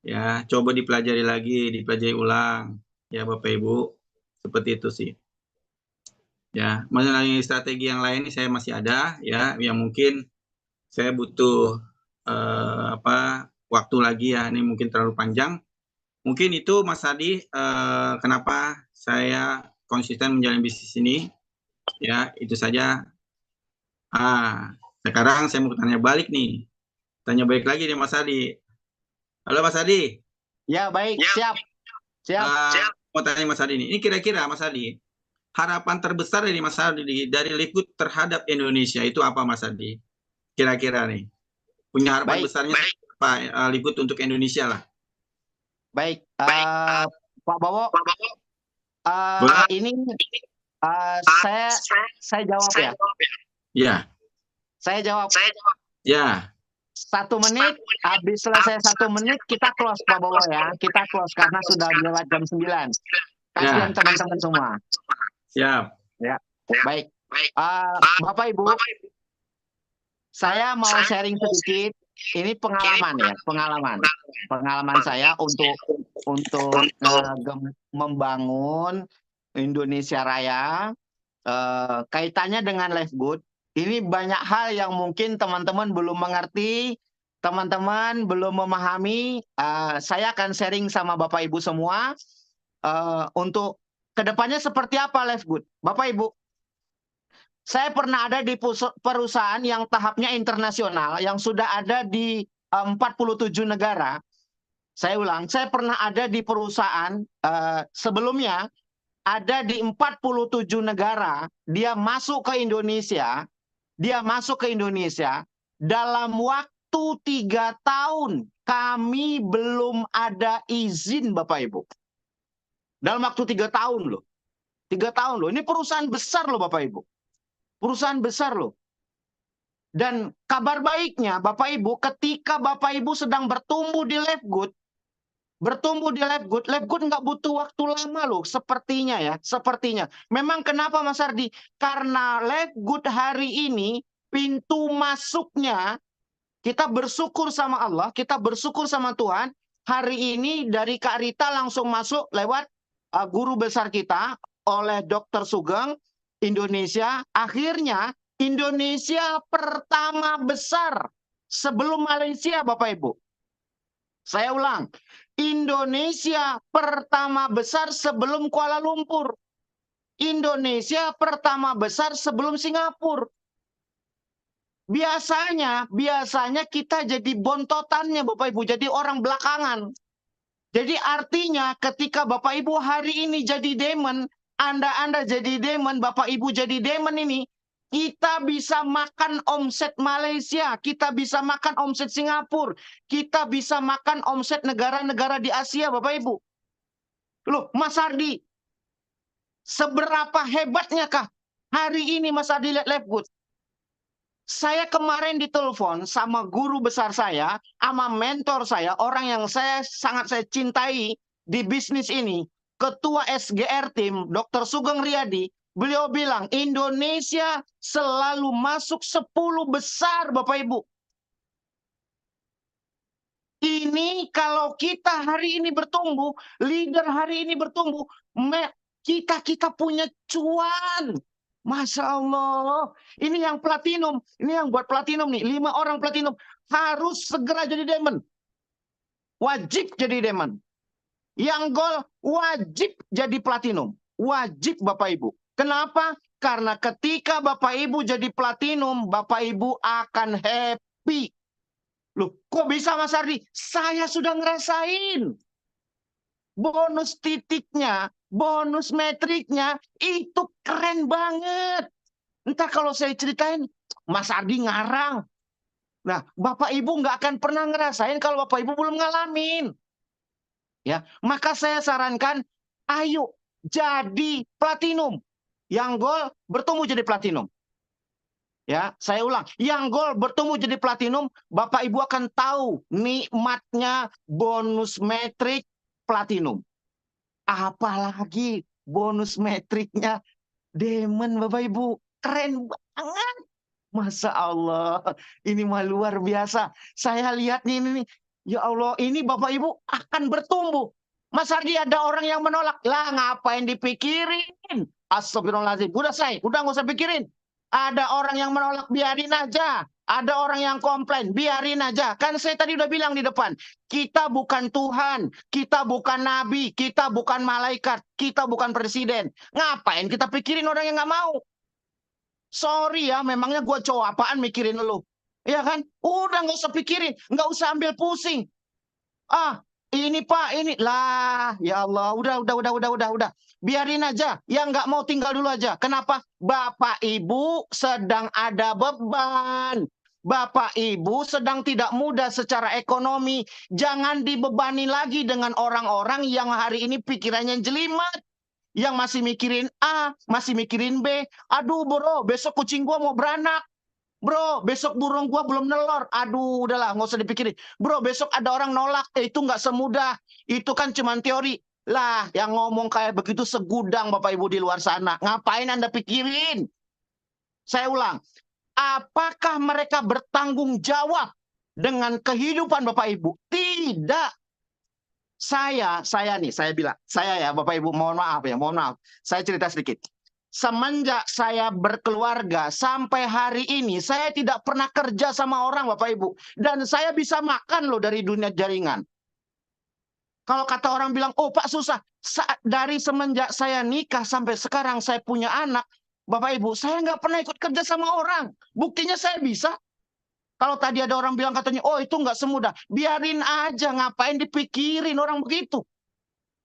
S1: Ya, coba dipelajari lagi, dipelajari ulang. Ya Bapak Ibu, seperti itu sih. Ya, mengenai strategi yang lain ini saya masih ada ya, yang mungkin saya butuh waktu lagi ya, ini mungkin terlalu panjang. Mungkin itu Mas Hadi, kenapa saya konsisten menjalani bisnis ini. Ya, itu saja. Sekarang saya mau tanya balik nih. Tanya balik lagi nih Mas Hadi. Halo Mas Hadi.
S3: Ya, baik, siap. Siap.
S1: Mau tanya Mas Hadi nih. Ini kira-kira Mas Hadi, harapan terbesar dari Mas Hadi dari Livegood terhadap Indonesia itu apa Mas Hadi? Kira-kira nih. Punya harapan besarnya apa Livegood untuk Indonesia lah.
S3: Baik, Pak Bowo, ini saya jawab ya.
S1: Ya.
S3: Saya jawab.
S1: Ya.
S3: 1 menit, habis selesai 1 menit kita close Pak Bowo ya. Kita close karena sudah lewat jam 9. Kasihan teman-teman semua.
S1: Siap.
S3: Ya. Baik. Bapak Ibu, saya mau sharing sedikit. Ini pengalaman ya, pengalaman saya untuk membangun Indonesia Raya. Kaitannya dengan Livegood, ini banyak hal yang mungkin teman-teman belum mengerti, teman-teman belum memahami. Saya akan sharing sama Bapak Ibu semua untuk kedepannya seperti apa Livegood. Bapak Ibu, saya pernah ada di perusahaan yang tahapnya internasional, yang sudah ada di 47 negara. Saya ulang, saya pernah ada di perusahaan sebelumnya, ada di 47 negara. Dia masuk ke Indonesia, dalam waktu 3 tahun, kami belum ada izin Bapak Ibu. Dalam waktu 3 tahun loh. 3 tahun loh, ini perusahaan besar loh Bapak Ibu. Perusahaan besar loh. Dan kabar baiknya Bapak Ibu, ketika Bapak Ibu sedang bertumbuh di Livegood, Livegood nggak butuh waktu lama loh, sepertinya ya, sepertinya. Memang kenapa Mas Ardi? Karena Livegood hari ini, pintu masuknya, kita bersyukur sama Allah, kita bersyukur sama Tuhan, hari ini dari Kak Rita langsung masuk lewat guru besar kita, oleh Dr. Sugeng, Indonesia. Akhirnya Indonesia pertama besar sebelum Malaysia Bapak Ibu. Saya ulang, Indonesia pertama besar sebelum Kuala Lumpur. Indonesia pertama besar sebelum Singapura. Biasanya kita jadi bontotannya Bapak Ibu, jadi orang belakangan. Jadi artinya ketika Bapak Ibu hari ini jadi demon, Anda jadi demon, Bapak Ibu jadi demon ini, kita bisa makan omset Malaysia, kita bisa makan omset Singapura, kita bisa makan omset negara-negara di Asia, Bapak Ibu. Loh, Mas Ardi, seberapa hebatnya kah hari ini Mas Ardi lihat Livegood? Saya kemarin ditelepon sama guru besar saya, sama mentor saya, orang yang sangat saya cintai di bisnis ini, Ketua SGR Tim, Dr. Sugeng Riyadi. Beliau bilang, Indonesia selalu masuk 10 besar, Bapak Ibu. Ini kalau kita hari ini bertumbuh, leader hari ini bertumbuh, kita punya cuan. Masya Allah. Ini yang platinum, ini yang buat platinum nih, 5 orang platinum harus segera jadi diamond. Wajib jadi diamond. Yang gold wajib jadi platinum. Wajib Bapak Ibu. Kenapa? Karena ketika Bapak Ibu jadi platinum, Bapak Ibu akan happy. Loh, kok bisa Mas Ardi? Saya sudah ngerasain. Bonus titiknya, bonus metriknya, itu keren banget. Entah kalau saya ceritain, Mas Ardi ngarang. Nah, Bapak Ibu nggak akan pernah ngerasain kalau Bapak Ibu belum ngalamin. Ya, maka saya sarankan, ayo jadi platinum. Yang gold bertumbuh jadi platinum. Ya, saya ulang, yang gold bertumbuh jadi platinum, Bapak Ibu akan tahu nikmatnya bonus metrik platinum. Apalagi bonus metriknya diamond, Bapak Ibu. Keren banget. Masa Allah, ini mah luar biasa. Saya lihat nih, ya Allah, ini Bapak Ibu akan bertumbuh. Mas Ardi, ada orang yang menolak. Lah, ngapain dipikirin? Astagfirullahaladzim. Udah nggak usah pikirin. Ada orang yang menolak, biarin aja. Ada orang yang komplain, biarin aja. Kan saya tadi udah bilang di depan, kita bukan Tuhan, kita bukan nabi, kita bukan malaikat, kita bukan presiden. Ngapain kita pikirin orang yang nggak mau? Sorry ya, memangnya gue cowok apaan mikirin lu? Ya kan? Udah nggak usah pikirin, nggak usah ambil pusing. Ah, ini Pak, ini lah, ya Allah, udah. Biarin aja, yang nggak mau tinggal dulu aja. Kenapa? Bapak Ibu sedang ada beban. Bapak Ibu sedang tidak mudah secara ekonomi. Jangan dibebani lagi dengan orang-orang yang hari ini pikirannya jelimet. Yang masih mikirin A, masih mikirin B. Aduh bro, besok kucing gua mau beranak. Bro, besok burung gua belum nelor. Aduh, udahlah, nggak usah dipikirin. Bro, besok ada orang nolak. Itu nggak semudah. Itu kan cuma teori. Lah, yang ngomong kayak begitu segudang Bapak Ibu di luar sana. Ngapain Anda pikirin? Saya ulang. Apakah mereka bertanggung jawab dengan kehidupan Bapak Ibu? Tidak. Saya bilang, saya ya Bapak Ibu, mohon maaf. Saya cerita sedikit. Semenjak saya berkeluarga sampai hari ini, saya tidak pernah kerja sama orang Bapak Ibu. Dan saya bisa makan loh dari dunia jaringan. Kalau kata orang bilang, oh Pak susah. Dari semenjak saya nikah sampai sekarang saya punya anak, Bapak Ibu, saya nggak pernah ikut kerja sama orang. Buktinya saya bisa. Kalau tadi ada orang bilang katanya, oh itu nggak semudah. Biarin aja, ngapain dipikirin orang begitu.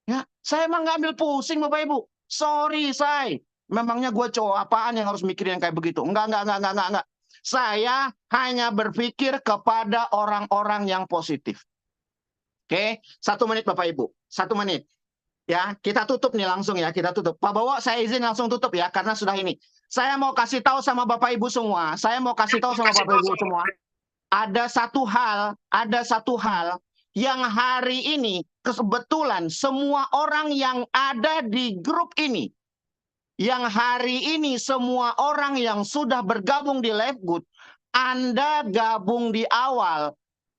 S3: Ya, saya emang nggak ambil pusing Bapak Ibu. Sorry, saya. Memangnya gue cowok apaan yang harus mikirin kayak begitu? Enggak. Saya hanya berpikir kepada orang-orang yang positif. Oke, 1 menit Bapak Ibu. 1 menit. Ya, kita tutup nih langsung ya, kita tutup. Pak Bowo, saya izin langsung tutup ya, karena sudah ini. Saya mau kasih tahu sama Bapak Ibu semua. Ada satu hal yang hari ini kebetulan semua orang yang ada di grup ini, yang hari ini semua orang yang sudah bergabung di Live Good, Anda gabung di awal.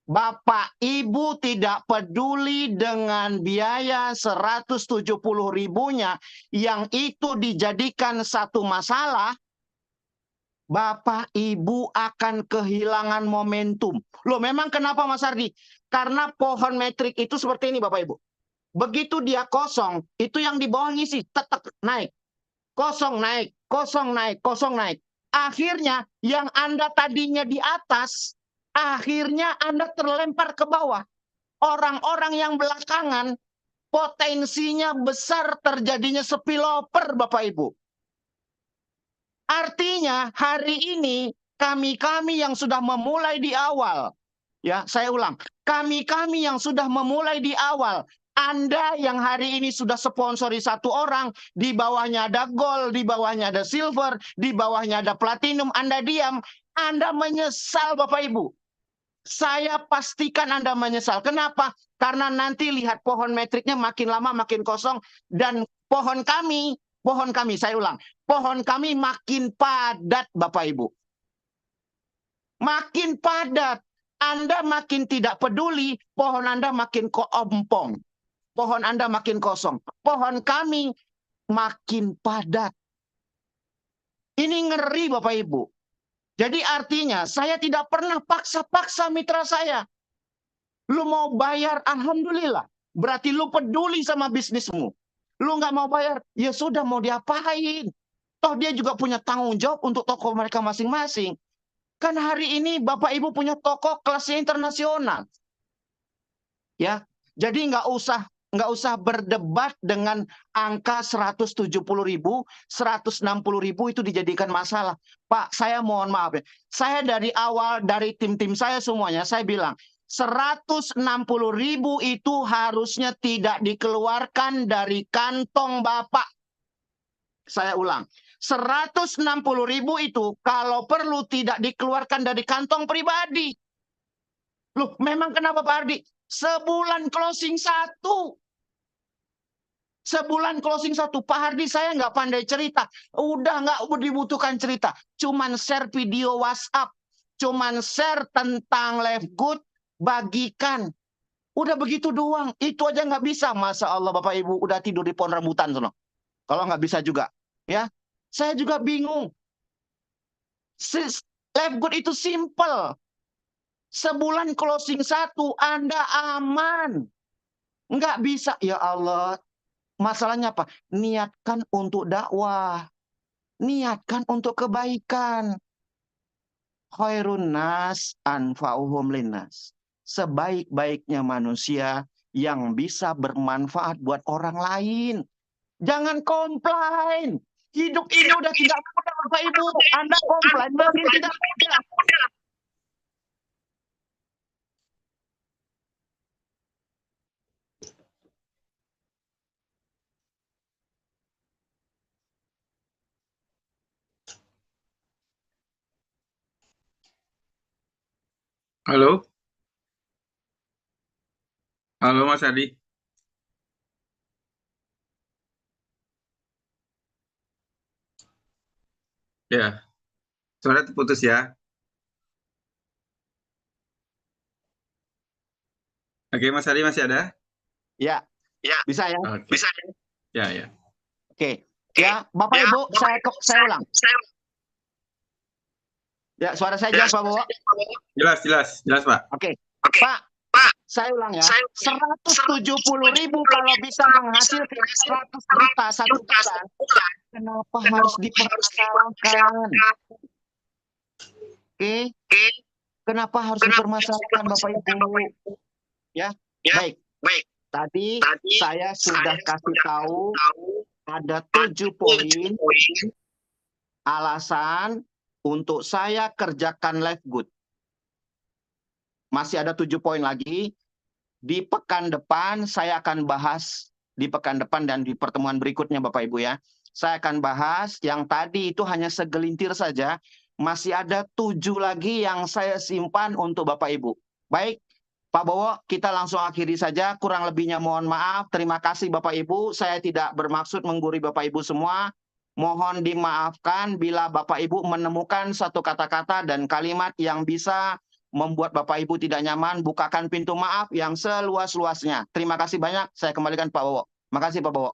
S3: Bapak Ibu tidak peduli dengan biaya 170.000-nya yang itu dijadikan satu masalah. Bapak Ibu akan kehilangan momentum. Loh, memang kenapa Mas Ardi? Karena pohon metrik itu seperti ini Bapak Ibu. Begitu dia kosong, itu yang di bawah ngisi, tetap naik. Kosong naik. Akhirnya yang Anda tadinya di atas, akhirnya Anda terlempar ke bawah. Orang-orang yang belakangan, potensinya besar terjadinya spillover Bapak Ibu. Artinya hari ini kami yang sudah memulai di awal, ya saya ulang, kami yang sudah memulai di awal, Anda yang hari ini sudah sponsori satu orang, di bawahnya ada gold, di bawahnya ada silver, di bawahnya ada platinum, Anda diam, Anda menyesal Bapak Ibu. Saya pastikan Anda menyesal. Kenapa? Karena nanti lihat pohon metriknya makin lama makin kosong, dan pohon kami, saya ulang, pohon kami makin padat Bapak Ibu. Makin padat. Anda makin tidak peduli, pohon Anda makin keompong. Pohon Anda makin kosong. Pohon kami makin padat. Ini ngeri Bapak Ibu. Jadi artinya saya tidak pernah paksa-paksa mitra saya. Lu mau bayar, alhamdulillah. Berarti lu peduli sama bisnismu. Lu nggak mau bayar, ya sudah, mau diapain? Toh dia juga punya tanggung jawab untuk toko mereka masing-masing. Kan hari ini Bapak Ibu punya toko kelasnya internasional. Ya, jadi nggak usah berdebat dengan angka 170.000, 160.000 itu dijadikan masalah. Pak, saya mohon maaf ya. Saya dari awal dari tim-tim saya semuanya saya bilang 160.000 itu harusnya tidak dikeluarkan dari kantong Bapak. Saya ulang, 160.000 itu kalau perlu tidak dikeluarkan dari kantong pribadi. Loh, memang kenapa Pak Ardi? Sebulan closing satu. Sebulan closing satu. Pak Hardi, saya nggak pandai cerita. Udah nggak dibutuhkan cerita. Cuman share video WhatsApp. Cuman share tentang Live Good. Bagikan. Udah begitu doang. Itu aja nggak bisa. Masa Allah Bapak Ibu udah tidur di pohon rambutan. Sono. Kalau nggak bisa juga. Ya, saya juga bingung. Live Good itu simple. Sebulan closing satu, Anda aman. Nggak bisa, ya Allah. Masalahnya apa? Niatkan untuk dakwah. Niatkan untuk kebaikan. Khairun nas anfa'uhum linnas. Sebaik-baiknya manusia yang bisa bermanfaat buat orang lain. Jangan komplain. Hidup ini udah tidak mudah, Bapak Ibu. Anda komplain makin tidak mudah.
S1: Halo, halo Mas Adi. Ya, suara terputus ya. Oke, Mas Adi masih ada?
S3: Ya, bisa ya?
S1: Oke. Bisa. Ya, ya.
S3: Oke. Ya, Bapak Ibu, saya ulang. Ya, suara saya jelas, Pak Bowo?
S1: Jelas, jelas, jelas, Pak.
S3: Oke. Pak, saya ulang ya. 170.000 kalau bisa menghasilkan 100 juta satu bulan, kenapa harus dipermasalahkan? Oke. Kenapa harus dipermasalahkan, Bapak Ibu? Ya, baik. Tadi saya sudah kasih tahu ada 7 poin alasan untuk saya kerjakan Live Good. Masih ada 7 poin lagi. Di pekan depan saya akan bahas, di pekan depan dan di pertemuan berikutnya Bapak Ibu ya. Saya akan bahas yang tadi itu hanya segelintir saja. Masih ada 7 lagi yang saya simpan untuk Bapak Ibu. Baik, Pak Bowo, kita langsung akhiri saja. Kurang lebihnya mohon maaf. Terima kasih Bapak Ibu. Saya tidak bermaksud menggurui Bapak Ibu semua. Mohon dimaafkan bila Bapak Ibu menemukan satu kata-kata dan kalimat yang bisa membuat Bapak Ibu tidak nyaman. Bukakan pintu maaf yang seluas-luasnya. Terima kasih banyak. Saya kembalikan Pak Bowo. Makasih Pak Bowo.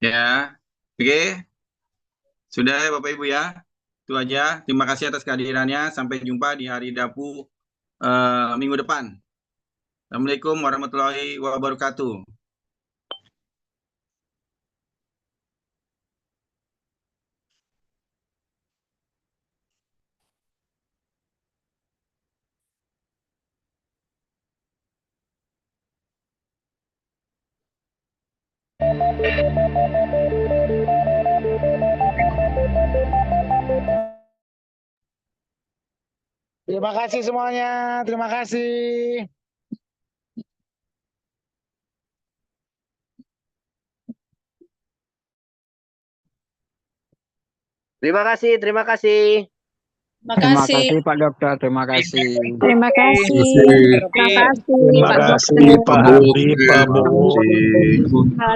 S1: Ya, oke. Sudah ya Bapak Ibu ya. Itu aja. Terima kasih atas kehadirannya. Sampai jumpa di hari Dapu minggu depan. Assalamualaikum warahmatullahi wabarakatuh.
S2: Terima kasih semuanya. Terima kasih.
S4: Terima kasih, terima kasih.
S5: Terima
S6: Terima
S5: kasih.
S6: kasih Pak Dokter, terima kasih.
S7: Terima kasih. Terima kasih
S8: Terima
S7: Pak
S8: kasih
S7: Dokter.
S8: Pak Hardi, Pak Bowo.
S7: Terima